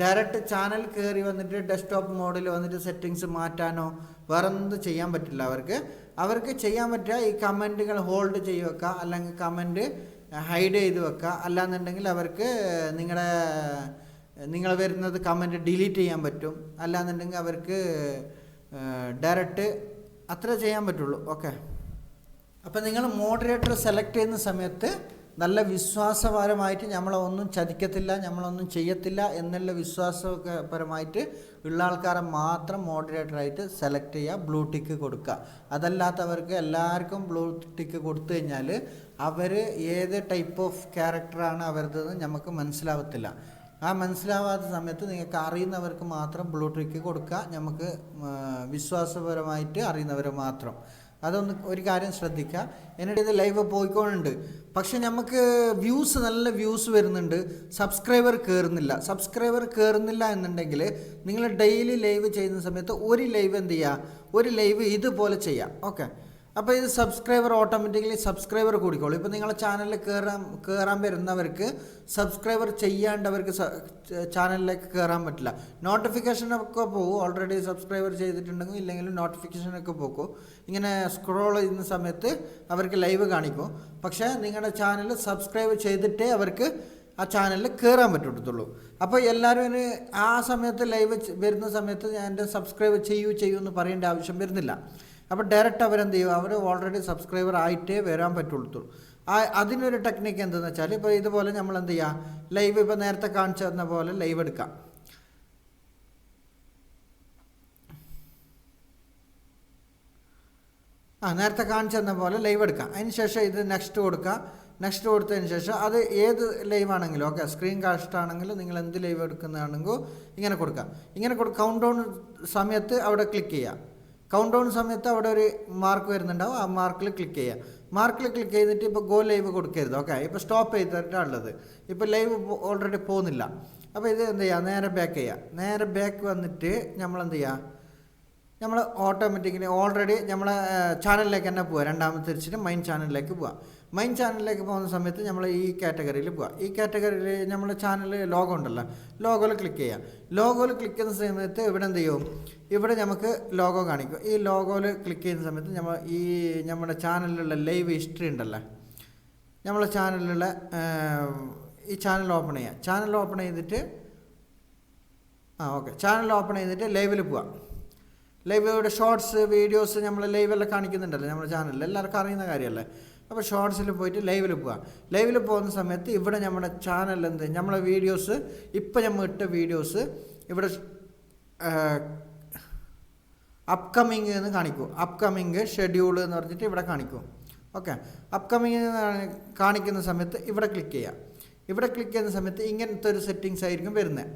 ഡയറക്റ്റ് ചാനൽ കയറി വന്നിട്ട് ഡെസ്ക്ടോപ്പ് മോഡിൽ വന്നിട്ട് സെറ്റിങ്സ് മാറ്റാനോ വേറെ എന്ത് ചെയ്യാൻ പറ്റില്ല. അവർക്ക് ചെയ്യാൻ പറ്റുക ഈ കമൻറ്റുകൾ ഹോൾഡ് ചെയ്ത് വെക്കുക, അല്ലെങ്കിൽ കമൻറ്റ് ഹൈഡ് ചെയ്ത് വെക്കുക. അല്ലാന്നുണ്ടെങ്കിൽ അവർക്ക് നിങ്ങളുടെ നിങ്ങൾ വരുന്നത് കമൻറ്റ് ഡിലീറ്റ് ചെയ്യാൻ പറ്റും. അല്ലാന്നുണ്ടെങ്കിൽ അവർക്ക് ഡയറക്റ്റ് അത്ര ചെയ്യാൻ പറ്റുള്ളൂ. ഓക്കെ. അപ്പോൾ നിങ്ങൾ മോഡറേറ്റർ സെലക്ട് ചെയ്യുന്ന സമയത്ത് നല്ല വിശ്വാസപരമായിട്ട് നമ്മളെ ഒന്നും ചതിക്കത്തില്ല, നമ്മളൊന്നും ചെയ്യത്തില്ല എന്നുള്ള വിശ്വാസപരമായിട്ട് ഉള്ള ആൾക്കാരെ മാത്രം മോഡറേറ്ററായിട്ട് സെലക്ട് ചെയ്യുക, ബ്ലൂ ടിക്ക് കൊടുക്കുക. അതല്ലാത്തവർക്ക് എല്ലാവർക്കും ബ്ലൂ ടിക്ക് കൊടുത്തു കഴിഞ്ഞാൽ അവർ ഏത് ടൈപ്പ് ഓഫ് ക്യാരക്ടറാണ് അവരുടേത് നമുക്ക് മനസ്സിലാവത്തില്ല. ആ മനസ്സിലാവാത്ത സമയത്ത് നിങ്ങൾക്ക് അറിയുന്നവർക്ക് മാത്രം ബ്ലൂ ടിക്ക് കൊടുക്കുക, നമുക്ക് വിശ്വാസപരമായിട്ട് അറിയുന്നവർ മാത്രം. അതൊന്ന് ഒരു കാര്യം ശ്രദ്ധിക്കുക. എന്നിട്ട് ഇത് ലൈവ് പോയിക്കൊണ്ടുണ്ട്, പക്ഷെ നമുക്ക് വ്യൂസ് നല്ല വ്യൂസ് വരുന്നുണ്ട്, സബ്സ്ക്രൈബർ കയറുന്നില്ല എന്നുണ്ടെങ്കിൽ നിങ്ങൾ ഡെയിലി ലൈവ് ചെയ്യുന്ന സമയത്ത് ഒരു ലൈവ് എന്ത് ചെയ്യുക, ഒരു ലൈവ് ഇതുപോലെ ചെയ്യാം. ഓക്കെ. അപ്പോൾ ഇത് സബ്സ്ക്രൈബർ ഓട്ടോമാറ്റിക്കലി സബ്സ്ക്രൈബർ കൂടിക്കോളും. ഇപ്പോൾ നിങ്ങളെ ചാനലിൽ കയറാൻ വരുന്നവർക്ക് സബ്സ്ക്രൈബർ ചെയ്യാണ്ടവർക്ക് ചാനലിലേക്ക് കയറാൻ പറ്റില്ല. നോട്ടിഫിക്കേഷനൊക്കെ പോകും, ഓൾറെഡി സബ്സ്ക്രൈബർ ചെയ്തിട്ടുണ്ടെങ്കിൽ ഇല്ലെങ്കിലും നോട്ടിഫിക്കേഷനൊക്കെ പോകും. ഇങ്ങനെ സ്ക്രോൾ ചെയ്യുന്ന സമയത്ത് അവർക്ക് ലൈവ് കാണിക്കും. പക്ഷേ നിങ്ങളുടെ ചാനൽ സബ്സ്ക്രൈബ് ചെയ്തിട്ടേ അവർക്ക് ആ ചാനലിൽ കയറാൻ പറ്റത്തുള്ളൂ. അപ്പോൾ എല്ലാവരും ആ സമയത്ത് ലൈവ് വരുന്ന സമയത്ത് ഞാൻ എൻ്റെ സബ്സ്ക്രൈബ് ചെയ്യൂ എന്ന് പറയേണ്ട ആവശ്യം വരുന്നില്ല. അപ്പോൾ ഡയറക്റ്റ് അവരെന്ത് ചെയ്യും, അവർ ഓൾറെഡി സബ്സ്ക്രൈബർ ആയിട്ടേ വരാൻ പറ്റുള്ളൂ. അതിനൊരു ടെക്നിക്ക് എന്തെന്ന് വെച്ചാൽ, ഇപ്പോൾ ഇതുപോലെ നമ്മൾ എന്ത് ചെയ്യുക, ലൈവ് ഇപ്പോൾ നേരത്തെ കാണിച്ചു തന്ന പോലെ ലൈവ് എടുക്കാം. നേരത്തെ കാണിച്ചു തന്ന പോലെ ലൈവ് എടുക്കാം. അതിന് ശേഷം ഇത് നെക്സ്റ്റ് കൊടുക്കുക. നെക്സ്റ്റ് കൊടുത്തതിന് ശേഷം അത് ഏത് ലൈവ് ആണെങ്കിലും ഓക്കെ, സ്ക്രീൻ കാസ്റ്റ് ആണെങ്കിലും നിങ്ങൾ എന്ത് ലൈവ് എടുക്കുന്നതാണെങ്കിലും ഇങ്ങനെ കൊടുക്കുക. ഇങ്ങനെ കൗണ്ട് ഡൗൺ സമയത്ത് അവിടെ ക്ലിക്ക് ചെയ്യുക. കൗണ്ട് ഡൗൺ സമയത്ത് അവിടെ ഒരു മാർക്ക് വരുന്നുണ്ടാവും, ആ മാർക്കിൽ ക്ലിക്ക് ചെയ്യുക. മാർക്കിൽ ക്ലിക്ക് ചെയ്തിട്ട് ഇപ്പോൾ ഗോ ലൈവ് കൊടുക്കരുത്. ഓക്കെ. ഇപ്പോൾ സ്റ്റോപ്പ് ചെയ്തിട്ടാണുള്ളത്, ഇപ്പോൾ ലൈവ് ഓൾറെഡി പോകുന്നില്ല. അപ്പോൾ ഇത് എന്ത് ചെയ്യുക, നേരെ ബാക്ക് ചെയ്യുക. നേരെ ബാക്ക് വന്നിട്ട് നമ്മളെന്ത് ചെയ്യുക, നമ്മൾ ഓട്ടോമാറ്റിക്കലി ഓൾറെഡി നമ്മളെ ചാനലിലേക്ക് തന്നെ പോവുക. രണ്ടാമത് തിരിച്ചിട്ട് മെയിൻ ചാനലിലേക്ക് പോവുക. മെയിൻ ചാനലിലേക്ക് പോകുന്ന സമയത്ത് നമ്മൾ ഈ കാറ്റഗറിയിൽ പോവുക. ഈ കാറ്റഗറിയിൽ നമ്മുടെ ചാനൽ ലോഗോ ഉണ്ടല്ലോ, ലോഗോയിൽ ക്ലിക്ക് ചെയ്യുക. ലോഗോയിൽ ക്ലിക്ക് ചെയ്യുന്ന സമയത്ത് ഇവിടെ എന്ത് ചെയ്യും, ഇവിടെ നമുക്ക് ലോഗോ കാണിക്കും. ഈ ലോഗോയിൽ ക്ലിക്ക് ചെയ്യുന്ന സമയത്ത് നമ്മുടെ ചാനലിലുള്ള ലൈവ് ഹിസ്റ്ററി ഉണ്ടല്ലോ, നമ്മളെ ചാനലിലുള്ള ഈ ചാനൽ ഓപ്പൺ ചെയ്യുക. ചാനൽ ഓപ്പൺ ചെയ്തിട്ട് ഓക്കെ, ചാനൽ ഓപ്പൺ ചെയ്തിട്ട് ലൈവിൽ പോവാം. ലൈവിലൂടെ ഷോർട്സ് വീഡിയോസ് നമ്മൾ ലൈവെല്ലാം കാണിക്കുന്നുണ്ടല്ലോ നമ്മുടെ ചാനലിൽ, എല്ലാവർക്കും അറിയുന്ന കാര്യമല്ലേ. അപ്പോൾ ഷോർട്സിൽ പോയിട്ട് ലൈവിൽ പോവാം. ലൈവിൽ പോകുന്ന സമയത്ത് ഇവിടെ നമ്മുടെ ചാനൽ നമ്മളെ വീഡിയോസ് ഇപ്പം നമ്മൾ ഇട്ട വീഡിയോസ് ഇവിടെ അപ്കമിങ് എന്ന് കാണിക്കും. അപ്കമിങ് ഷെഡ്യൂൾ എന്ന് പറഞ്ഞിട്ട് ഇവിടെ കാണിക്കും. ഓക്കെ. അപ്കമിങ് കാണിക്കുന്ന സമയത്ത് ഇവിടെ ക്ലിക്ക് ചെയ്യാം. ഇവിടെ ക്ലിക്ക് ചെയ്യുന്ന സമയത്ത് ഇങ്ങനത്തെ ഒരു സെറ്റിങ്സ് ആയിരിക്കും വരുന്നത്.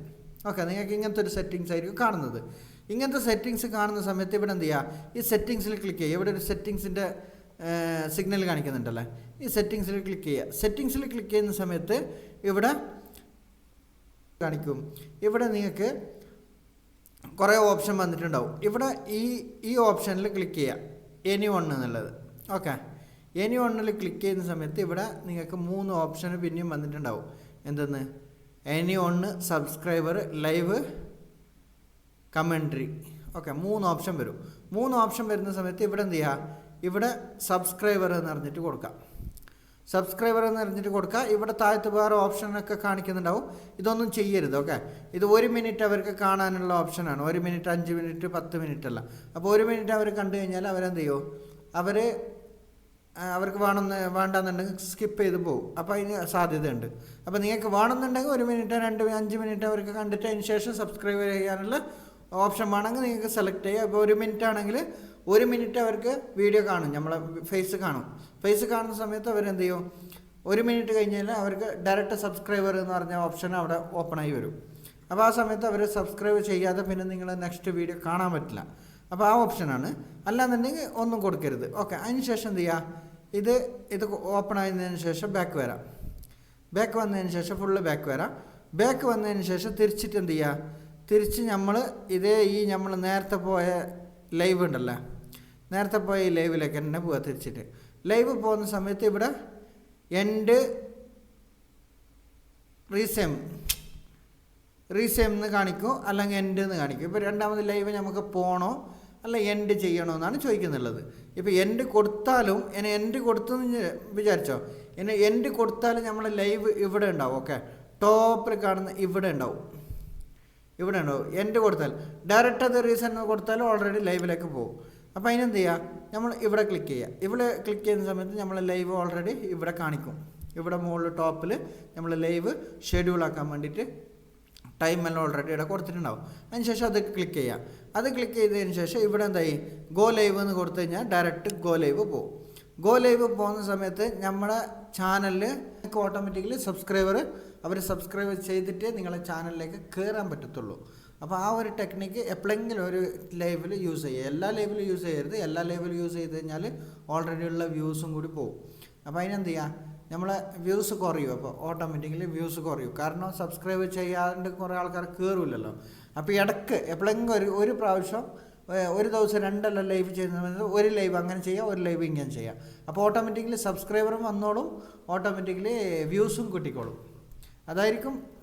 ഓക്കെ. നിങ്ങൾക്ക് ഇങ്ങനത്തെ ഒരു സെറ്റിങ്സ് ആയിരിക്കും കാണുന്നത്. ഇങ്ങനത്തെ സെറ്റിങ്സ് കാണുന്ന സമയത്ത് ഇവിടെ എന്ത് ചെയ്യുക, ഈ സെറ്റിങ്സിൽ ക്ലിക്ക് ചെയ്യുക. ഇവിടെ ഒരു സെറ്റിങ്സിൻ്റെ സിഗ്നൽ കാണിക്കുന്നുണ്ടല്ലേ, ഈ സെറ്റിങ്സിൽ ക്ലിക്ക് ചെയ്യുക. സെറ്റിങ്സിൽ ക്ലിക്ക് ചെയ്യുന്ന സമയത്ത് ഇവിടെ കാണിക്കും. ഇവിടെ നിങ്ങൾക്ക് കുറേ ഓപ്ഷൻ വന്നിട്ടുണ്ടാവും. ഇവിടെ ഈ ഓപ്ഷനിൽ ക്ലിക്ക് ചെയ്യുക, എനി വൺ എന്നുള്ളത്. ഓക്കെ. എനി വണ്ണിൽ ക്ലിക്ക് ചെയ്യുന്ന സമയത്ത് ഇവിടെ നിങ്ങൾക്ക് 3 ഓപ്ഷൻ പിന്നെയും വന്നിട്ടുണ്ടാവും. എന്തെന്ന്, any one, subscriber, live, commentary. Okay. 3 option വരും. 3 ഓപ്ഷൻ വരുന്ന സമയത്ത് ഇവിടെ എന്ത് ചെയ്യുക, ഇവിടെ സബ്സ്ക്രൈബർ എന്ന് പറഞ്ഞിട്ട് കൊടുക്കാം. സബ്സ്ക്രൈബർ എന്ന് പറഞ്ഞിട്ട് കൊടുക്കുക. ഇവിടെ താഴത്ത് വേറെ ഓപ്ഷനൊക്കെ കാണിക്കുന്നുണ്ടാവും, ഇതൊന്നും ചെയ്യരുത്. ഓക്കെ. ഇത് 1 മിനിറ്റ് അവർക്ക് കാണാനുള്ള ഓപ്ഷനാണ്. 1 മിനിറ്റ്, 5 മിനിറ്റ്, 10 മിനിറ്റ് അല്ല. അപ്പോൾ 1 മിനിറ്റ് അവർ കണ്ടു കഴിഞ്ഞാൽ അവരെന്ത് ചെയ്യും, അവർക്ക് വേണ്ടെന്നുണ്ടെങ്കിൽ സ്കിപ്പ് ചെയ്ത് പോകും. അപ്പോൾ അതിന് സാധ്യതയുണ്ട്. അപ്പോൾ നിങ്ങൾക്ക് വേണമെന്നുണ്ടെങ്കിൽ 1 മിനിറ്റ്, 2, 5 മിനിറ്റ് അവർക്ക് കണ്ടിട്ട് അതിന് ശേഷം സബ്സ്ക്രൈബ് ചെയ്യാനുള്ള ഓപ്ഷൻ വേണമെങ്കിൽ നിങ്ങൾക്ക് സെലക്ട് ചെയ്യുക. ഇപ്പോൾ 1 മിനിറ്റ് ആണെങ്കിൽ 1 മിനിറ്റ് അവർക്ക് വീഡിയോ കാണും, നമ്മളെ ഫേസ് കാണും. ഫേസ് കാണുന്ന സമയത്ത് അവരെന്ത് ചെയ്യും, 1 മിനിറ്റ് കഴിഞ്ഞാൽ അവർക്ക് ഡയറക്റ്റ് സബ്സ്ക്രൈബർ എന്ന് പറഞ്ഞ ഓപ്ഷൻ അവിടെ ഓപ്പണായി വരും. അപ്പോൾ ആ സമയത്ത് അവർ സബ്സ്ക്രൈബ് ചെയ്യാതെ പിന്നെ നിങ്ങൾ നെക്സ്റ്റ് വീഡിയോ കാണാൻ പറ്റില്ല. അപ്പോൾ ആ ഓപ്ഷനാണ്. അല്ലാന്നുണ്ടെങ്കിൽ ഒന്നും കൊടുക്കരുത്. ഓക്കെ. അതിന് ശേഷം എന്ത് ചെയ്യുക, ഇത് ഓപ്പൺ ആയതിനു ശേഷം ബാക്ക് വരാം. ബാക്ക് വന്നതിന് ശേഷം ഫുള്ള് ബാക്ക് വരാം. ബാക്ക് വന്നതിന് ശേഷം തിരിച്ചിട്ട് എന്ത് ചെയ്യുക, തിരിച്ച് നമ്മൾ നമ്മൾ നേരത്തെ പോയ ലൈവ് ഉണ്ടല്ലോ, നേരത്തെ പോയ ഈ ലൈവിലേക്ക് തന്നെ പോവുക. തിരിച്ചിട്ട് ലൈവ് പോകുന്ന സമയത്ത് ഇവിടെ എൻഡ് റീസെയിം എന്ന് കാണിക്കും, അല്ലെങ്കിൽ എൻഡ് എന്ന് കാണിക്കും. ഇപ്പോൾ രണ്ടാമത് ലൈവ് നമുക്ക് പോകണോ അല്ല എൻഡ് ചെയ്യണോ എന്നാണ് ചോദിക്കുന്നുള്ളത്. ഇപ്പോൾ എൻഡ് കൊടുത്താലും എൻഡ് കൊടുത്തെന്ന് വിചാരിച്ചോ, എൻഡ് കൊടുത്താലും നമ്മളെ ലൈവ് ഇവിടെ ഉണ്ടാവും. ഓക്കെ. ടോപ്പിൽ കാണുന്ന ഇവിടെ ഉണ്ടാവും. ഇവിടെ ഉണ്ടാവും. എൻ്റെ കൊടുത്താൽ ഡയറക്റ്റ് അത് റീസൺ എന്ന് കൊടുത്താൽ ഓൾറെഡി ലൈവിലേക്ക് പോകും. അപ്പോൾ അതിനെന്ത് ചെയ്യുക, നമ്മൾ ഇവിടെ ക്ലിക്ക് ചെയ്യുക. ഇവിടെ ക്ലിക്ക് ചെയ്യുന്ന സമയത്ത് നമ്മൾ ലൈവ് ഓൾറെഡി ഇവിടെ കാണിക്കും. ഇവിടെ മുകളിൽ ടോപ്പിൽ നമ്മൾ ലൈവ് ഷെഡ്യൂൾ ആക്കാൻ വേണ്ടിയിട്ട് ടൈമെല്ലാം ഓൾറെഡി ഇവിടെ കൊടുത്തിട്ടുണ്ടാവും. അതിന് ശേഷം അത് ക്ലിക്ക് ചെയ്യുക. അത് ക്ലിക്ക് ചെയ്തതിന് ശേഷം ഇവിടെ എന്തായി, ഗോ ലൈവ് എന്ന് കൊടുത്തു കഴിഞ്ഞാൽ ഡയറക്റ്റ് ഗോ ലൈവ് പോകും. ഗോ ലൈവ് പോകുന്ന സമയത്ത് നമ്മുടെ ചാനലിൽ ഓട്ടോമാറ്റിക്കലി സബ്സ്ക്രൈബർ അവർ സബ്സ്ക്രൈബ് ചെയ്തിട്ട് നിങ്ങളെ ചാനലിലേക്ക് കയറാൻ പറ്റത്തുള്ളൂ. അപ്പോൾ ആ ഒരു ടെക്നിക്ക് എപ്പോഴെങ്കിലും ഒരു ലൈവിൽ യൂസ് ചെയ്യുക. എല്ലാ ലൈവിലും യൂസ് ചെയ്യരുത്. എല്ലാ ലൈവിലും യൂസ് ചെയ്ത് കഴിഞ്ഞാൽ ഓൾറെഡി ഉള്ള വ്യൂസും കൂടി പോകും. അപ്പോൾ അതിനെന്ത് ചെയ്യുക, നമ്മളെ വ്യൂസ് കുറയും. അപ്പോൾ ഓട്ടോമാറ്റിക്കലി വ്യൂസ് കുറയും. കാരണം സബ്സ്ക്രൈബ് ചെയ്യാണ്ട് കുറേ ആൾക്കാർ കയറില്ലല്ലോ. അപ്പോൾ ഇടയ്ക്ക് എപ്പോഴെങ്കിലും ഒരു പ്രാവശ്യം ഒരു ദിവസം 2 ലൈവ് ചെയ്യുന്ന ഒരു ലൈവ് അങ്ങനെ ചെയ്യുക, ഒരു ലൈവ് ഇങ്ങനെ ചെയ്യുക. അപ്പോൾ ഓട്ടോമാറ്റിക്കലി സബ്സ്ക്രൈബറും വന്നോളും, ഓട്ടോമാറ്റിക്കലി വ്യൂസും കിട്ടിക്കോളും. അതായിരിക്കും